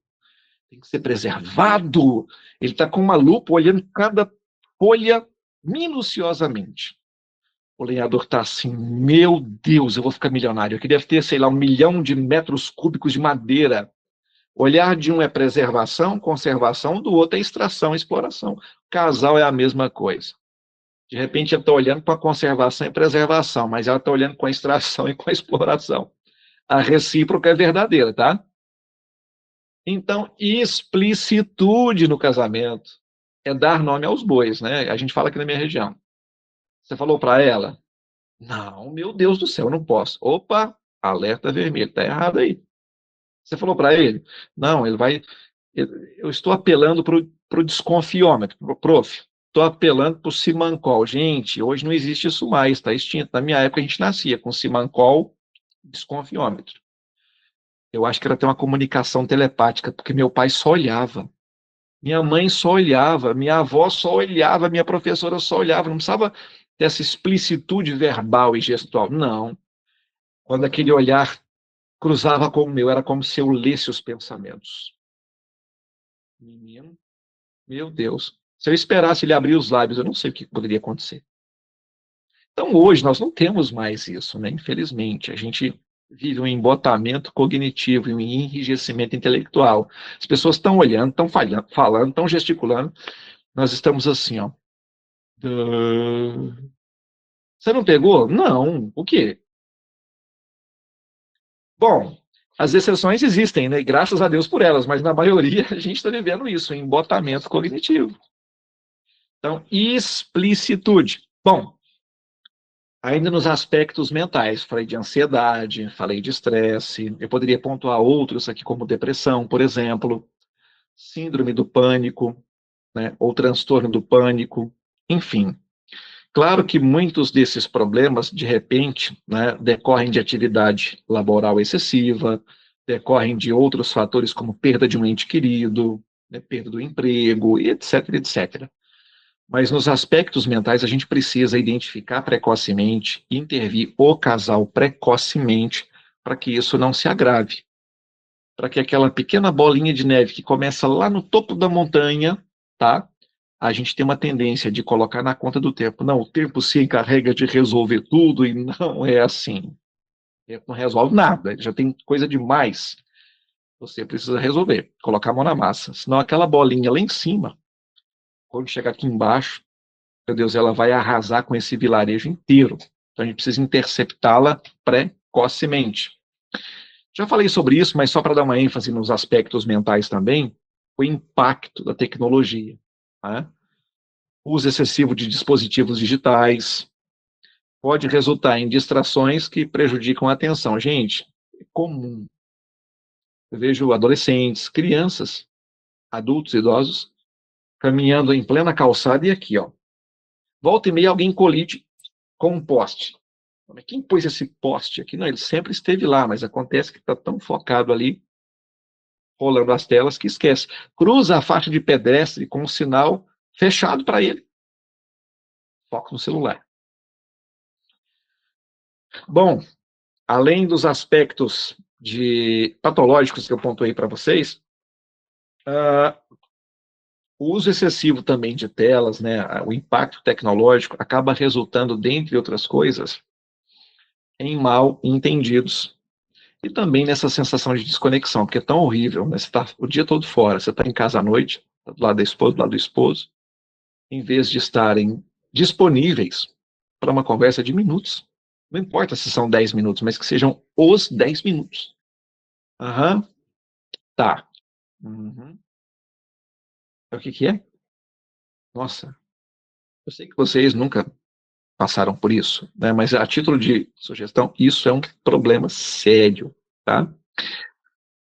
tem que ser preservado. Ele está com uma lupa olhando cada folha minuciosamente. O lenhador está assim: meu Deus, eu vou ficar milionário. Aqui deve ter, sei lá, 1 milhão de metros cúbicos de madeira. O olhar de um é preservação, conservação, do outro é extração, exploração. O casal é a mesma coisa. De repente, ela está olhando com a conservação e preservação, mas ela está olhando com a extração e com a exploração. A recíproca é verdadeira, tá? Então, explicitude no casamento é dar nome aos bois, né? A gente fala aqui na minha região. Você falou para ela: não, meu Deus do céu, eu não posso. Opa, alerta vermelho, tá errado aí. Você falou para ele? Não, ele vai. Eu estou apelando para o desconfiômetro, prof. Estou apelando para o Simancol. Gente, hoje não existe isso mais, está extinto. Na minha época a gente nascia com Simancol, desconfiômetro. Eu acho que era até uma comunicação telepática, porque meu pai só olhava. Minha mãe só olhava, minha avó só olhava, minha professora só olhava. Não precisava dessa explicitude verbal e gestual. Não. Quando aquele olhar cruzava com o meu, era como se eu lesse os pensamentos. Menino, meu Deus. Se eu esperasse ele abrir os lábios, eu não sei o que poderia acontecer. Então, hoje, nós não temos mais isso, né? Infelizmente. A gente vive um embotamento cognitivo e um enrijecimento intelectual. As pessoas estão olhando, estão falando, estão gesticulando. Nós estamos assim, ó. Você não pegou? Não. O quê? Bom, as exceções existem, né? E graças a Deus por elas, mas na maioria a gente está vivendo isso, um embotamento cognitivo. Então, explicitude. Bom, ainda nos aspectos mentais, falei de ansiedade, falei de estresse, eu poderia pontuar outros aqui, como depressão, por exemplo, síndrome do pânico, né? Ou transtorno do pânico, enfim. Claro que muitos desses problemas, de repente, né, decorrem de atividade laboral excessiva, decorrem de outros fatores como perda de um ente querido, né, perda do emprego, e etc, etc. Mas nos aspectos mentais, a gente precisa identificar precocemente, intervir o casal precocemente, para que isso não se agrave. Para que aquela pequena bolinha de neve que começa lá no topo da montanha, tá? A gente tem uma tendência de colocar na conta do tempo. Não, o tempo se encarrega de resolver tudo e não é assim. O tempo não resolve nada, já tem coisa demais. Você precisa resolver, colocar a mão na massa. Senão aquela bolinha lá em cima, quando chegar aqui embaixo, meu Deus, ela vai arrasar com esse vilarejo inteiro. Então a gente precisa interceptá-la precocemente. Já falei sobre isso, mas só para dar uma ênfase nos aspectos mentais também, o impacto da tecnologia. Né? O uso excessivo de dispositivos digitais pode resultar em distrações que prejudicam a atenção. Gente, é comum. Eu vejo adolescentes, crianças, adultos, idosos, caminhando em plena calçada e aqui, ó. Volta e meia alguém colide com um poste. Mas quem pôs esse poste aqui? Não, ele sempre esteve lá, mas acontece que está tão focado ali, rolando as telas, que esquece. Cruza a faixa de pedestre com um sinal fechado para ele. Foco no celular. Bom, além dos aspectos patológicos que eu pontuei para vocês, o uso excessivo também de telas, né, o impacto tecnológico acaba resultando, dentre outras coisas, em mal entendidos. E também nessa sensação de desconexão, porque é tão horrível, né? Você está o dia todo fora, você está em casa à noite, do lado da esposa, do lado do esposo, em vez de estarem disponíveis para uma conversa de minutos. Não importa se são 10 minutos, mas que sejam os 10 minutos. Aham, tá. Uhum. O que que é? Nossa, eu sei que vocês nunca passaram por isso, né? Mas a título de sugestão, isso é um problema sério, tá?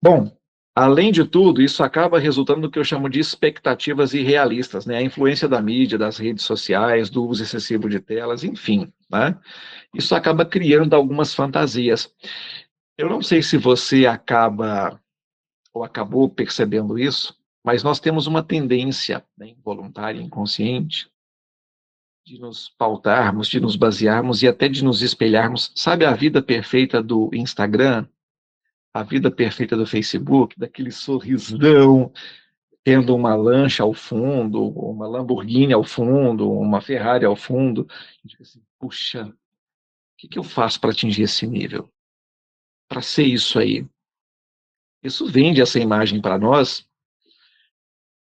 Bom, além de tudo, isso acaba resultando no que eu chamo de expectativas irrealistas, né? A influência da mídia, das redes sociais, do uso excessivo de telas, enfim, né? Isso acaba criando algumas fantasias. Eu não sei se você acaba ou acabou percebendo isso, mas nós temos uma tendência, né, involuntária, inconsciente, de nos pautarmos, de nos basearmos e até de nos espelharmos. Sabe a vida perfeita do Instagram? A vida perfeita do Facebook, daquele sorrisão, tendo uma lancha ao fundo, uma Lamborghini ao fundo, uma Ferrari ao fundo. A gente fica assim, puxa, o que que eu faço para atingir esse nível? Para ser isso aí? Isso vende essa imagem para nós,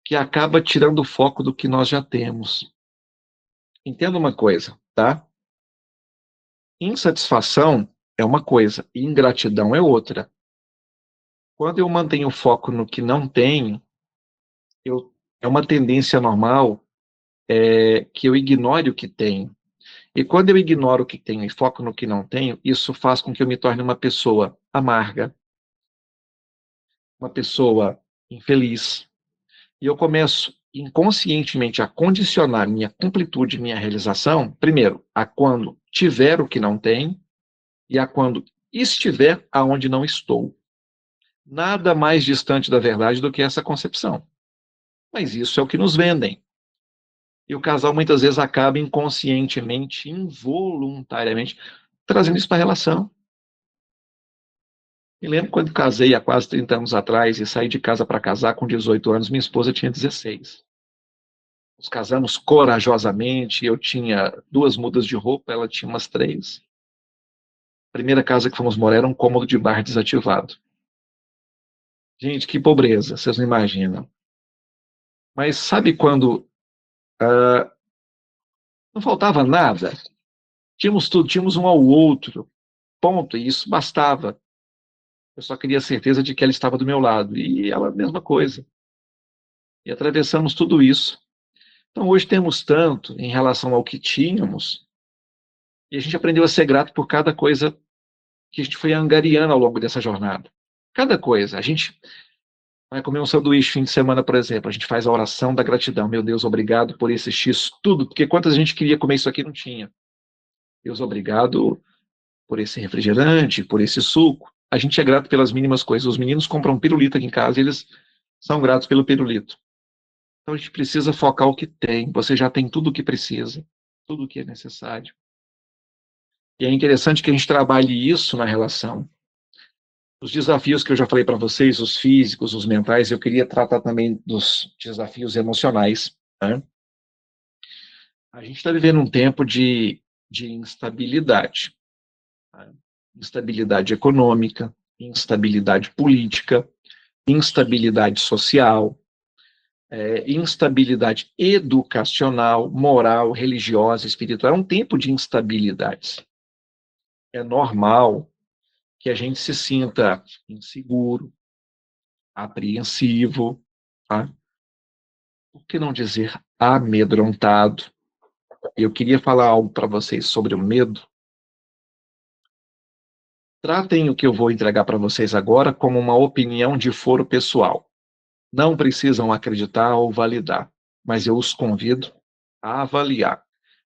que acaba tirando o foco do que nós já temos. Entenda uma coisa, tá? Insatisfação é uma coisa, e ingratidão é outra. Quando eu mantenho o foco no que não tenho, é uma tendência normal que eu ignore o que tenho. E quando eu ignoro o que tenho e foco no que não tenho, isso faz com que eu me torne uma pessoa amarga, uma pessoa infeliz. E eu começo inconscientemente a condicionar minha completude, minha realização, primeiro, a quando tiver o que não tenho e a quando estiver aonde não estou. Nada mais distante da verdade do que essa concepção. Mas isso é o que nos vendem. E o casal muitas vezes acaba inconscientemente, involuntariamente, trazendo isso para a relação. Me lembro quando casei há quase 30 anos atrás e saí de casa para casar com 18 anos, minha esposa tinha 16. Nos casamos corajosamente, eu tinha 2 mudas de roupa, ela tinha umas 3. A primeira casa que fomos morar era um cômodo de bar desativado. Gente, que pobreza, vocês não imaginam. Mas sabe quando não faltava nada? Tínhamos tudo, tínhamos um ao outro, ponto, e isso bastava. Eu só queria a certeza de que ela estava do meu lado, e ela a mesma coisa. E atravessamos tudo isso. Então, hoje temos tanto em relação ao que tínhamos, e a gente aprendeu a ser grato por cada coisa que a gente foi angariando ao longo dessa jornada. Cada coisa. A gente vai comer um sanduíche fim de semana, por exemplo, a gente faz a oração da gratidão. Meu Deus, obrigado por esse X, tudo, porque quantas gente queria comer isso aqui não tinha. Deus, obrigado por esse refrigerante, por esse suco. A gente é grato pelas mínimas coisas. Os meninos compram um pirulito aqui em casa e eles são gratos pelo pirulito. Então a gente precisa focar o que tem. Você já tem tudo o que precisa, tudo o que é necessário. E é interessante que a gente trabalhe isso na relação. Os desafios que eu já falei para vocês, os físicos, os mentais, eu queria tratar também dos desafios emocionais. Né? A gente está vivendo um tempo de instabilidade. Né? Instabilidade econômica, instabilidade política, instabilidade social, instabilidade educacional, moral, religiosa, espiritual. É um tempo de instabilidades. É normal que a gente se sinta inseguro, apreensivo, tá? Por que não dizer amedrontado? Eu queria falar algo para vocês sobre o medo. Tratem o que eu vou entregar para vocês agora como uma opinião de foro pessoal. não precisam acreditar ou validar, mas eu os convido a avaliar.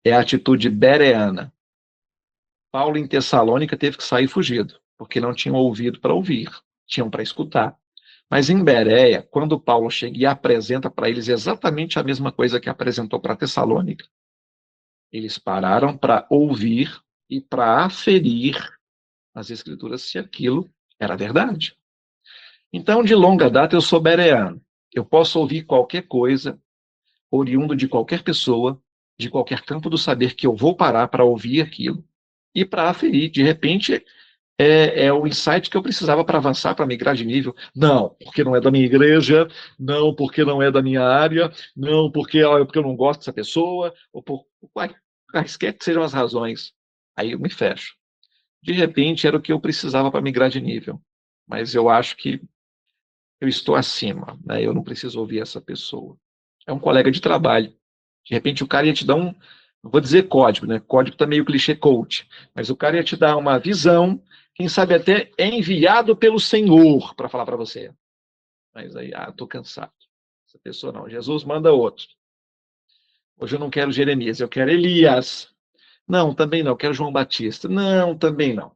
É a atitude bereana. Paulo, em Tessalônica, teve que sair fugido, porque não tinham ouvido para ouvir, tinham para escutar. Mas em Bereia, quando Paulo chega e apresenta para eles exatamente a mesma coisa que apresentou para Tessalônica, eles pararam para ouvir e para aferir as Escrituras se aquilo era verdade. Então, de longa data, eu sou bereano. Eu posso ouvir qualquer coisa, oriundo de qualquer pessoa, de qualquer campo do saber, que eu vou parar para ouvir aquilo e para aferir. De repente, é o insight que eu precisava para avançar, para migrar de nível. Não, porque não é da minha igreja, não, porque não é da minha área, não, porque eu não gosto dessa pessoa, ou por quaisquer que sejam as razões. Aí eu me fecho. De repente, era o que eu precisava para migrar de nível. Mas eu acho que eu estou acima, né? Eu não preciso ouvir essa pessoa. É um colega de trabalho. De repente, o cara ia te dar não vou dizer código, né? Código tá meio clichê coach, mas o cara ia te dar uma visão, quem sabe até é enviado pelo Senhor para falar para você. Mas aí, tô cansado. Essa pessoa não. Jesus manda outro. Hoje eu não quero Jeremias, eu quero Elias. Não, também não. Eu quero João Batista. Não, também não.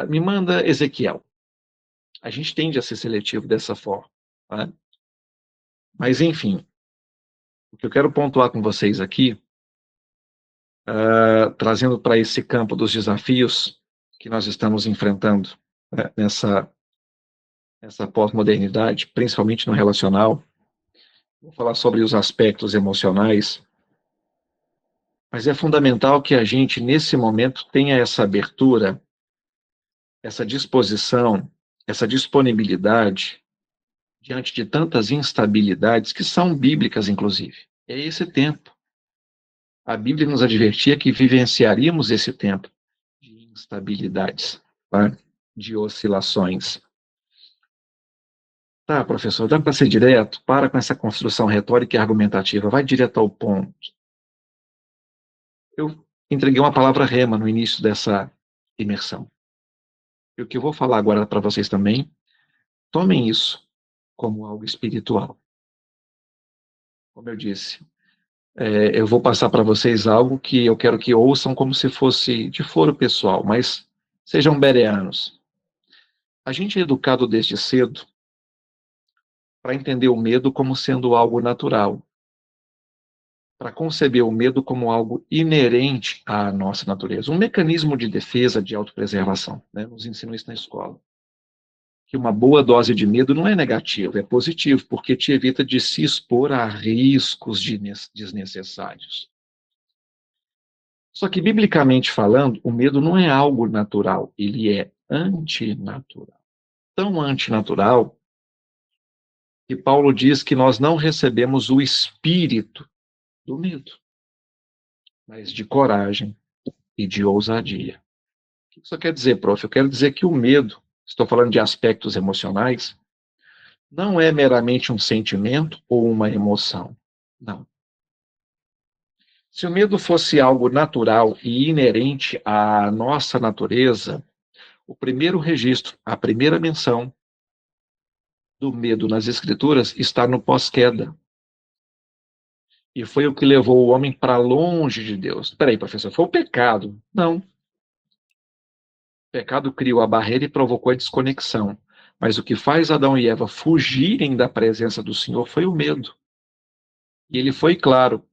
Me manda Ezequiel. A gente tende a ser seletivo dessa forma. Tá? Mas, enfim, o que eu quero pontuar com vocês aqui, trazendo para esse campo dos desafios que nós estamos enfrentando, né, nessa pós-modernidade, principalmente no relacional, vou falar sobre os aspectos emocionais, mas é fundamental que a gente, nesse momento, tenha essa abertura, essa disposição, essa disponibilidade diante de tantas instabilidades que são bíblicas, inclusive. É esse tempo. A Bíblia nos advertia que vivenciaríamos esse tempo de instabilidades, tá? De oscilações. Tá, professor, dá para ser direto? Para com essa construção retórica e argumentativa, vai direto ao ponto. Eu entreguei uma palavra rema no início dessa imersão. E o que eu vou falar agora para vocês também, tomem isso como algo espiritual. Como eu disse, eu vou passar para vocês algo que eu quero que ouçam como se fosse de foro pessoal, mas sejam bereanos. A gente é educado desde cedo para entender o medo como sendo algo natural, para conceber o medo como algo inerente à nossa natureza, um mecanismo de defesa, de autopreservação, né? Nos ensinam isso na escola. Que uma boa dose de medo não é negativo, é positivo, porque te evita de se expor a riscos desnecessários. Só que, biblicamente falando, o medo não é algo natural, ele é antinatural. Tão antinatural que Paulo diz que nós não recebemos o espírito do medo, mas de coragem e de ousadia. O que isso quer dizer, prof? Eu quero dizer que o medo, estou falando de aspectos emocionais, não é meramente um sentimento ou uma emoção. Não. Se o medo fosse algo natural e inerente à nossa natureza, o primeiro registro, a primeira menção do medo nas Escrituras está no pós-queda. E foi o que levou o homem para longe de Deus. Espera aí, professor, foi o pecado? Não. O pecado criou a barreira e provocou a desconexão. Mas o que faz Adão e Eva fugirem da presença do Senhor foi o medo. E ele foi claro.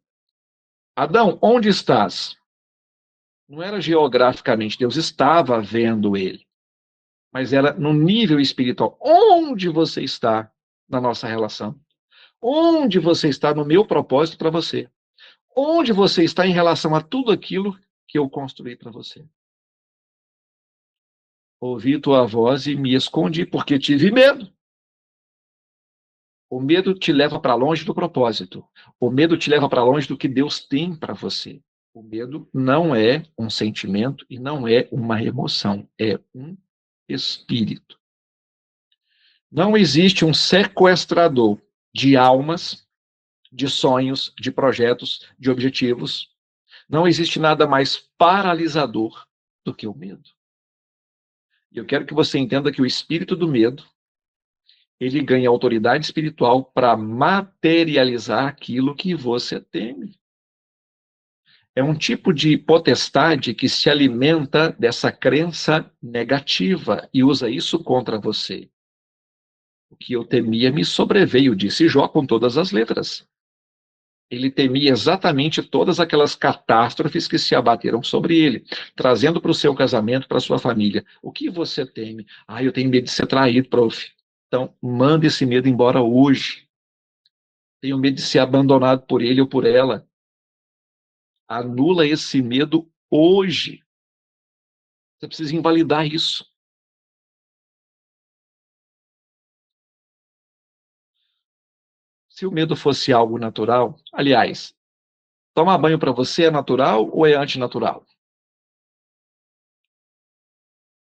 Adão, onde estás? Não era geograficamente, Deus estava vendo ele. Mas era no nível espiritual. Onde você está na nossa relação? Onde você está no meu propósito para você? Onde você está em relação a tudo aquilo que eu construí para você? Ouvi tua voz e me escondi porque tive medo. O medo te leva para longe do propósito. O medo te leva para longe do que Deus tem para você. O medo não é um sentimento e não é uma emoção, é um espírito. Não existe um sequestrador de almas, de sonhos, de projetos, de objetivos. Não existe nada mais paralisador do que o medo. E eu quero que você entenda que o espírito do medo, ele ganha autoridade espiritual para materializar aquilo que você teme. É um tipo de potestade que se alimenta dessa crença negativa e usa isso contra você. O que eu temia me sobreveio, disse Jó com todas as letras. Ele temia exatamente todas aquelas catástrofes que se abateram sobre ele, trazendo para o seu casamento, para a sua família. O que você teme? Ah, eu tenho medo de ser traído, prof. Então, manda esse medo embora hoje. Tenho medo de ser abandonado por ele ou por ela. Anula esse medo hoje. Você precisa invalidar isso. Se o medo fosse algo natural, aliás, tomar banho para você é natural ou é antinatural?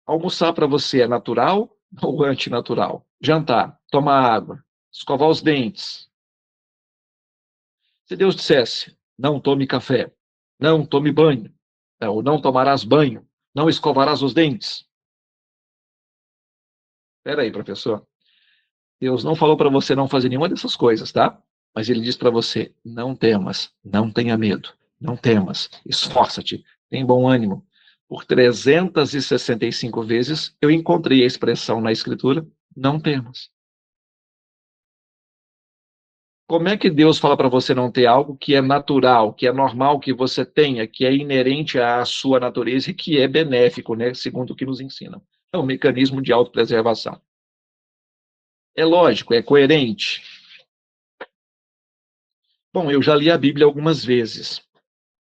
Almoçar para você é natural ou antinatural? Jantar, tomar água, escovar os dentes. Se Deus dissesse, não tome café, não tome banho, ou não tomarás banho, não escovarás os dentes. Espera aí, professor. Deus não falou para você não fazer nenhuma dessas coisas, tá? Mas ele diz para você, não temas, não tenha medo, não temas, esforça-te, tem bom ânimo. Por 365 vezes eu encontrei a expressão na Escritura, não temas. Como é que Deus fala para você não ter algo que é natural, que é normal que você tenha, que é inerente à sua natureza e que é benéfico, né, segundo o que nos ensinam? É um mecanismo de autopreservação. É lógico, é coerente. Bom, eu já li a Bíblia algumas vezes,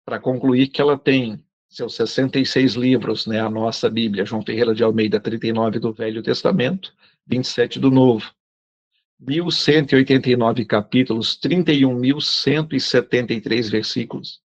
para concluir que ela tem seus 66 livros, né, a nossa Bíblia, João Ferreira de Almeida, 39 do Velho Testamento, 27 do Novo. 1.189 capítulos, 31.173 versículos.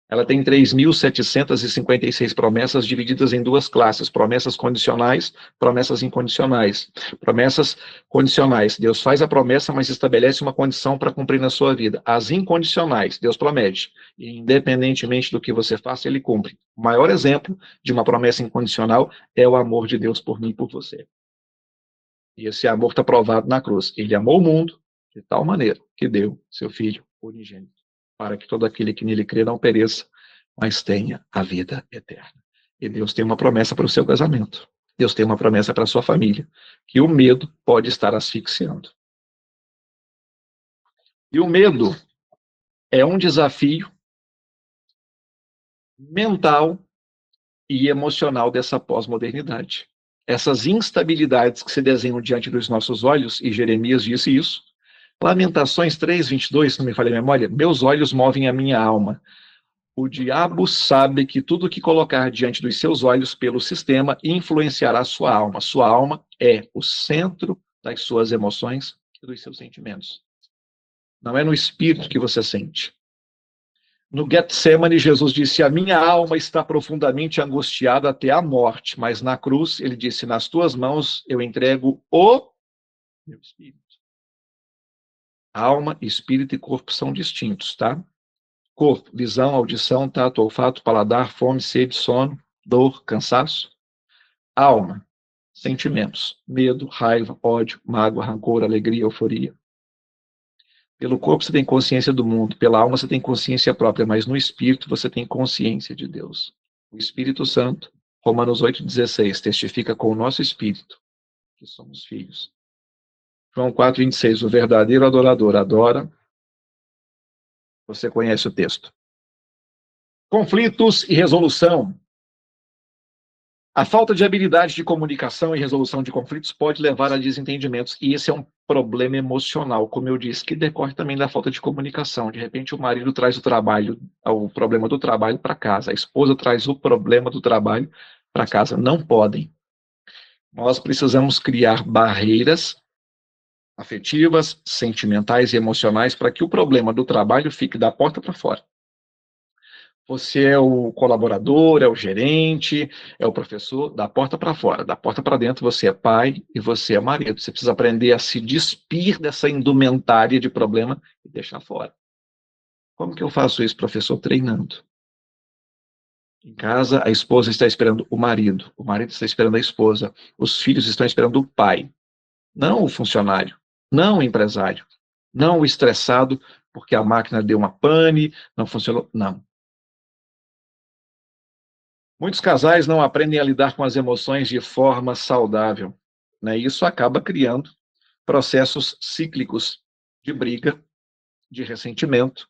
Ela tem 3.756 promessas divididas em duas classes, promessas condicionais, promessas incondicionais. Promessas condicionais, Deus faz a promessa, mas estabelece uma condição para cumprir na sua vida. As incondicionais, Deus promete, e independentemente do que você faça, Ele cumpre. O maior exemplo de uma promessa incondicional é o amor de Deus por mim e por você. E esse amor está provado na cruz. Ele amou o mundo de tal maneira que deu seu Filho unigênito, para que todo aquele que nele crê não pereça, mas tenha a vida eterna. E Deus tem uma promessa para o seu casamento. Deus tem uma promessa para a sua família, que o medo pode estar asfixiando. E o medo é um desafio mental e emocional dessa pós-modernidade. Essas instabilidades que se desenham diante dos nossos olhos, e Jeremias disse isso, Lamentações 3:22, se não me falha a memória, meus olhos movem a minha alma. O diabo sabe que tudo que colocar diante dos seus olhos pelo sistema influenciará a sua alma. Sua alma é o centro das suas emoções e dos seus sentimentos. Não é no espírito que você sente. No Getsemane, Jesus disse, a minha alma está profundamente angustiada até a morte, mas na cruz ele disse, nas tuas mãos eu entrego o meu espírito. Alma, espírito e corpo são distintos, tá? Corpo, visão, audição, tato, olfato, paladar, fome, sede, sono, dor, cansaço. Alma, sentimentos, medo, raiva, ódio, mágoa, rancor, alegria, euforia. Pelo corpo você tem consciência do mundo, pela alma você tem consciência própria, mas no espírito você tem consciência de Deus. O Espírito Santo, Romanos 8,16, testifica com o nosso espírito que somos filhos. João 4,26, o verdadeiro adorador adora. Você conhece o texto. Conflitos e resolução. A falta de habilidade de comunicação e resolução de conflitos pode levar a desentendimentos, e esse é um problema emocional, como eu disse, que decorre também da falta de comunicação. De repente, o marido traz o problema do trabalho para casa, a esposa traz o problema do trabalho para casa. Não podem. Nós precisamos criar barreiras afetivas, sentimentais e emocionais para que o problema do trabalho fique da porta para fora. Você é o colaborador, é o gerente, é o professor, da porta para fora. Da porta para dentro, você é pai e você é marido. Você precisa aprender a se despir dessa indumentária de problema e deixar fora. Como que eu faço isso, professor? Treinando. Em casa, a esposa está esperando o marido está esperando a esposa, os filhos estão esperando o pai. não o funcionário, não o empresário, não o estressado porque a máquina deu uma pane, não funcionou, não. Muitos casais não aprendem a lidar com as emoções de forma saudável, né? Isso acaba criando processos cíclicos de briga, de ressentimento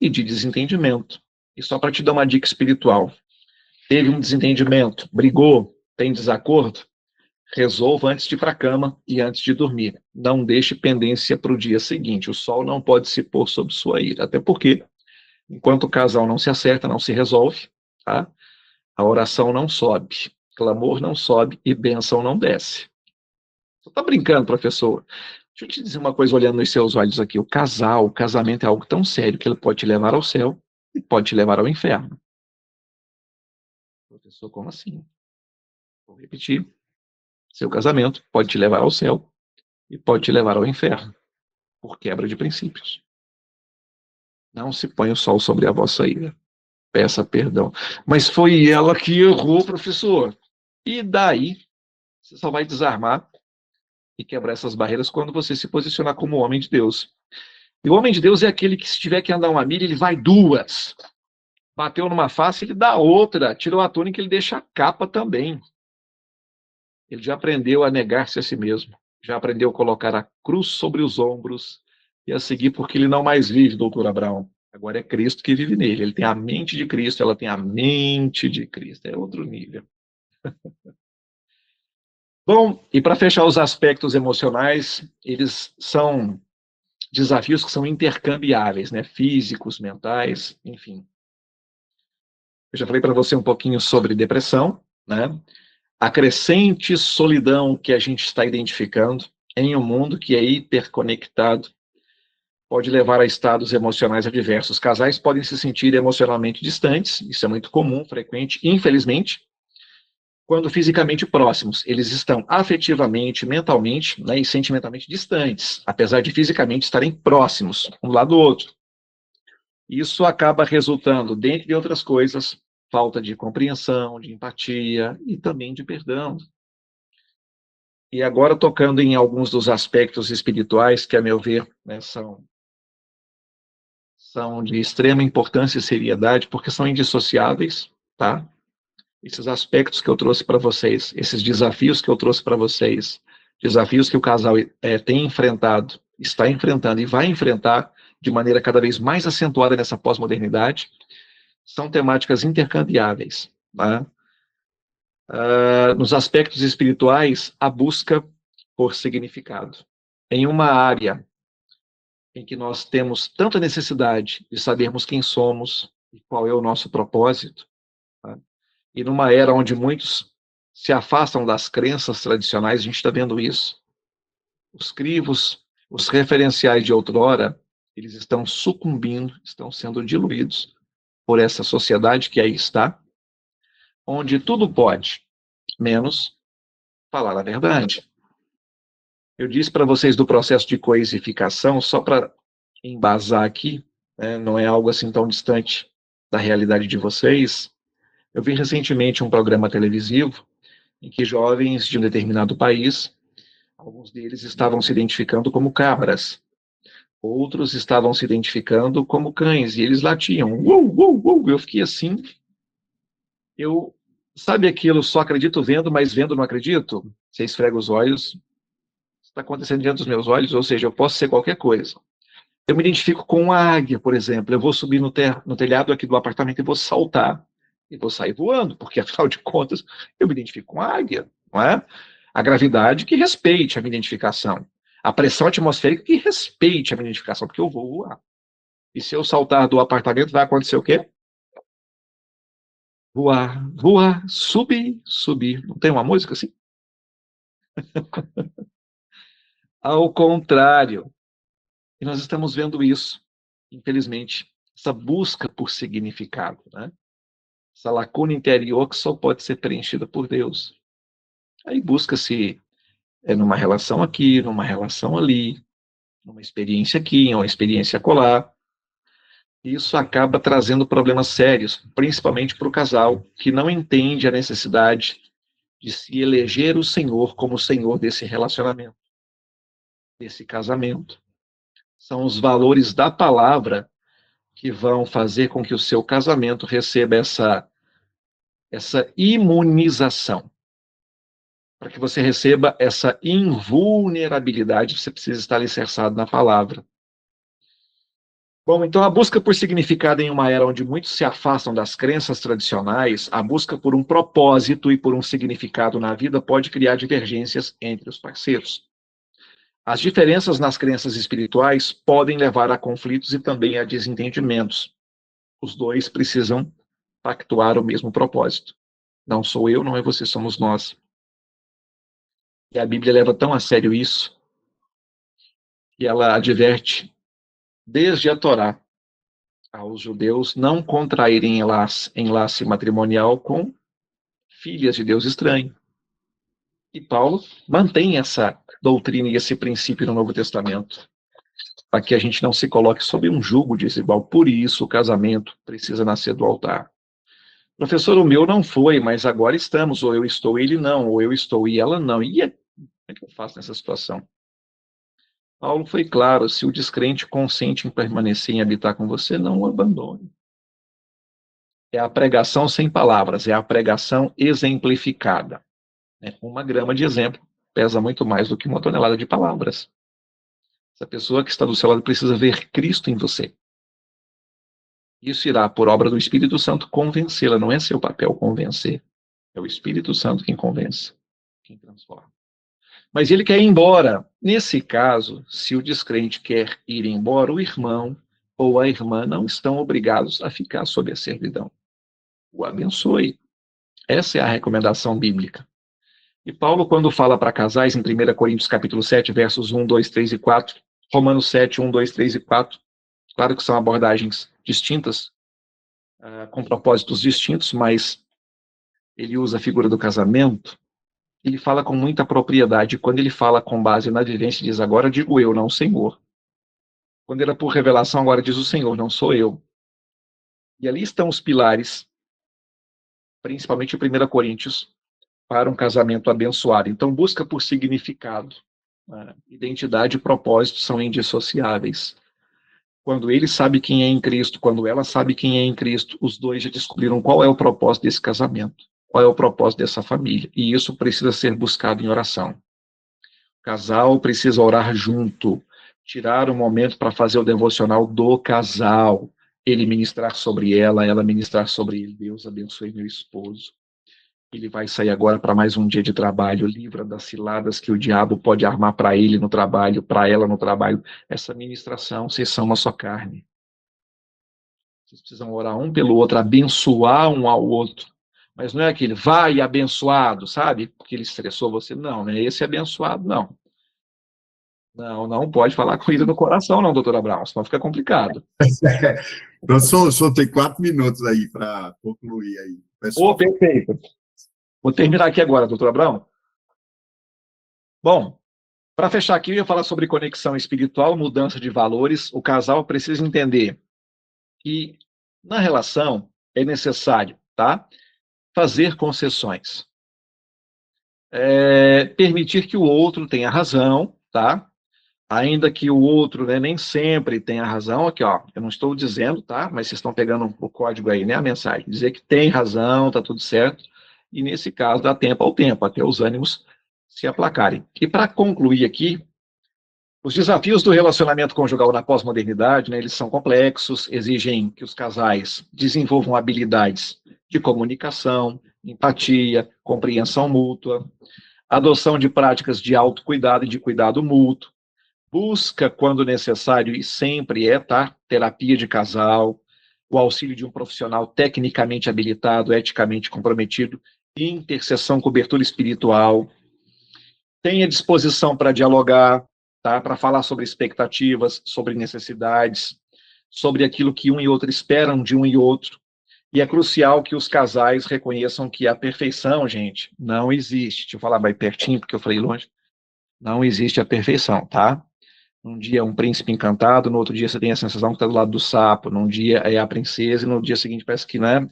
e de desentendimento. E só para te dar uma dica espiritual, teve um desentendimento, brigou, tem desacordo, resolva antes de ir para a cama e antes de dormir. Não deixe pendência para o dia seguinte. O sol não pode se pôr sob sua ira. Até porque, enquanto o casal não se acerta, não se resolve, tá? A oração não sobe, clamor não sobe e bênção não desce. Você está brincando, professor? Deixa eu te dizer uma coisa olhando nos seus olhos aqui. O casamento é algo tão sério que ele pode te levar ao céu e pode te levar ao inferno. Professor, como assim? Vou repetir. Seu casamento pode te levar ao céu e pode te levar ao inferno, por quebra de princípios. Não se põe o sol sobre a vossa ira. Peça perdão. Mas foi ela que errou, professor. E daí, você só vai desarmar e quebrar essas barreiras quando você se posicionar como homem de Deus. E o homem de Deus é aquele que, se tiver que andar uma milha, ele vai duas. Bateu numa face, ele dá outra. Tirou a túnica, ele deixa a capa também. Ele já aprendeu a negar-se a si mesmo. Já aprendeu a colocar a cruz sobre os ombros e a seguir, porque ele não mais vive, doutor Abraão. Agora é Cristo que vive nele. Ele tem a mente de Cristo, ela tem a mente de Cristo. É outro nível. Bom, e para fechar os aspectos emocionais, eles são desafios que são intercambiáveis, né? Físicos, mentais, enfim. Eu já falei para você um pouquinho sobre depressão, né? A crescente solidão que a gente está identificando em um mundo que é hiperconectado pode levar a estados emocionais adversos. Casais podem se sentir emocionalmente distantes, isso é muito comum, frequente, infelizmente, quando fisicamente próximos. Eles estão afetivamente, mentalmente, né, e sentimentalmente distantes, apesar de fisicamente estarem próximos, um do lado do outro. Isso acaba resultando, dentre outras coisas, falta de compreensão, de empatia e também de perdão. E agora, tocando em alguns dos aspectos espirituais, que, a meu ver, né, são de extrema importância e seriedade, porque são indissociáveis, tá? Esses aspectos que eu trouxe para vocês, esses desafios que eu trouxe para vocês, desafios que o casal tem enfrentado, está enfrentando e vai enfrentar de maneira cada vez mais acentuada nessa pós-modernidade, são temáticas intercambiáveis, tá? Nos aspectos espirituais, a busca por significado. Em uma área em que nós temos tanta necessidade de sabermos quem somos e qual é o nosso propósito, tá? E numa era onde muitos se afastam das crenças tradicionais, a gente está vendo isso. Os crivos, os referenciais de outrora, eles estão sucumbindo, estão sendo diluídos por essa sociedade que aí está, onde tudo pode, menos falar a verdade. Eu disse para vocês do processo de coisificação, só para embasar aqui, né, não é algo assim tão distante da realidade de vocês. Eu vi recentemente um programa televisivo em que jovens de um determinado país, alguns deles estavam se identificando como cabras, outros estavam se identificando como cães, e eles latiam. Uou, uou, uou. Eu fiquei assim, sabe aquilo, só acredito vendo, mas vendo não acredito? Você esfrega os olhos, está acontecendo diante dos meus olhos, ou seja, eu posso ser qualquer coisa. Eu me identifico com uma águia, por exemplo. Eu vou subir no telhado aqui do apartamento e vou saltar. E vou sair voando, porque, afinal de contas, eu me identifico com a águia, não é? A gravidade que respeite a minha identificação. A pressão atmosférica que respeite a minha identificação, porque eu vou voar. E se eu saltar do apartamento, vai acontecer o quê? Voar, voar, subir, subir. Não tem uma música assim? Ao contrário. E nós estamos vendo isso, infelizmente, essa busca por significado, né? Essa lacuna interior que só pode ser preenchida por Deus. Aí busca-se numa relação aqui, numa relação ali, numa experiência aqui, uma experiência acolá. Isso acaba trazendo problemas sérios, principalmente para o casal, que não entende a necessidade de se eleger o Senhor como o Senhor desse relacionamento. desse casamento. São os valores da palavra que vão fazer com que o seu casamento receba essa imunização. Para que você receba essa invulnerabilidade, você precisa estar alicerçado na palavra. Bom, então a busca por significado em uma era onde muitos se afastam das crenças tradicionais, a busca por um propósito e por um significado na vida pode criar divergências entre os parceiros. As diferenças nas crenças espirituais podem levar a conflitos e também a desentendimentos. Os dois precisam pactuar o mesmo propósito. Não sou eu, não é você, somos nós. E a Bíblia leva tão a sério isso, que ela adverte, desde a Torá, aos judeus não contraírem enlace matrimonial com filhas de Deus estranho. E Paulo mantém essa doutrina e esse princípio no Novo Testamento, para que a gente não se coloque sob um jugo desigual. Por isso, o casamento precisa nascer do altar. Professor, o meu não foi, mas agora estamos, ou eu estou, ele não, ou eu estou e ela não. E como é que eu faço nessa situação? Paulo foi claro, se o descrente consente em permanecer em habitar com você, não o abandone. É a pregação sem palavras, é a pregação exemplificada. Uma grama de exemplo pesa muito mais do que uma tonelada de palavras. Essa pessoa que está do seu lado precisa ver Cristo em você. Isso irá, por obra do Espírito Santo, convencê-la. Não é seu papel convencer. É o Espírito Santo quem convence, quem transforma. Mas ele quer ir embora. Nesse caso, se o descrente quer ir embora, o irmão ou a irmã não estão obrigados a ficar sob a servidão. O abençoe. Essa é a recomendação bíblica. E Paulo, quando fala para casais, em 1 Coríntios capítulo 7, versos 1, 2, 3 e 4, Romanos 7, 1, 2, 3 e 4, claro que são abordagens distintas, com propósitos distintos, mas ele usa a figura do casamento, ele fala com muita propriedade. Quando ele fala com base na vivência, diz, agora digo eu, não o Senhor. Quando era por revelação, agora diz o Senhor, não sou eu. E ali estão os pilares, principalmente em 1 Coríntios, para um casamento abençoado. Então, busca por significado. Identidade e propósito são indissociáveis. Quando ele sabe quem é em Cristo, quando ela sabe quem é em Cristo, os dois já descobriram qual é o propósito desse casamento, qual é o propósito dessa família. E isso precisa ser buscado em oração. O casal precisa orar junto, tirar um momento para fazer o devocional do casal, ele ministrar sobre ela ministrar sobre ele. Deus abençoe meu esposo. Ele vai sair agora para mais um dia de trabalho, livra das ciladas que o diabo pode armar para ele no trabalho, para ela no trabalho. Essa ministração, vocês são uma só carne. Vocês precisam orar um pelo outro, abençoar um ao outro. Mas não é aquele, vai abençoado, sabe? Porque ele estressou você. Não, não é esse abençoado, não. Não pode falar com ele no coração, não, doutora Brown, senão fica complicado. Professor, o senhor tem 4 minutos aí para concluir aí. Pessoal. Perfeito. Vou terminar aqui agora, doutora Brown. Bom, para fechar aqui, eu ia falar sobre conexão espiritual, mudança de valores. O casal precisa entender que na relação é necessário, tá? Fazer concessões. Permitir que o outro tenha razão, tá? Ainda que o outro, né, nem sempre tenha razão. Aqui, ó, eu não estou dizendo, tá? Mas vocês estão pegando o código aí, né? A mensagem. Dizer que tem razão, tá tudo certo. E nesse caso, dá tempo ao tempo, até os ânimos se aplacarem. E para concluir aqui, os desafios do relacionamento conjugal na pós-modernidade, né, eles são complexos, exigem que os casais desenvolvam habilidades de comunicação, empatia, compreensão mútua, adoção de práticas de autocuidado e de cuidado mútuo, busca, quando necessário, e sempre tá? Terapia de casal, o auxílio de um profissional tecnicamente habilitado, eticamente comprometido, intercessão, cobertura espiritual, tenha disposição para dialogar, tá? Para falar sobre expectativas, sobre necessidades, sobre aquilo que um e outro esperam de um e outro. E é crucial que os casais reconheçam que a perfeição, gente, não existe. Deixa eu falar mais pertinho, porque eu falei longe. Não existe a perfeição, tá? Um dia é um príncipe encantado, no outro dia você tem a sensação que está do lado do sapo, num dia é a princesa, e no dia seguinte parece que não é,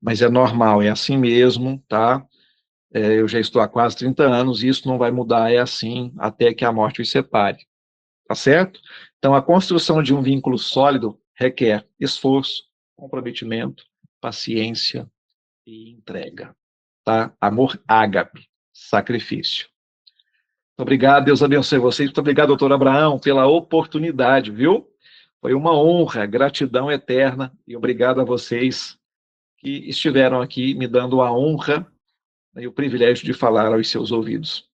mas é normal, é assim mesmo, tá? Eu já estou há quase 30 anos e isso não vai mudar, é assim até que a morte os separe. tá certo? Então, a construção de um vínculo sólido requer esforço, comprometimento, paciência e entrega, tá? Amor ágape, sacrifício. Muito obrigado, Deus abençoe vocês. Muito obrigado, doutor Abraão, pela oportunidade, viu? Foi uma honra, gratidão eterna, e obrigado a vocês que estiveram aqui me dando a honra e o privilégio de falar aos seus ouvidos.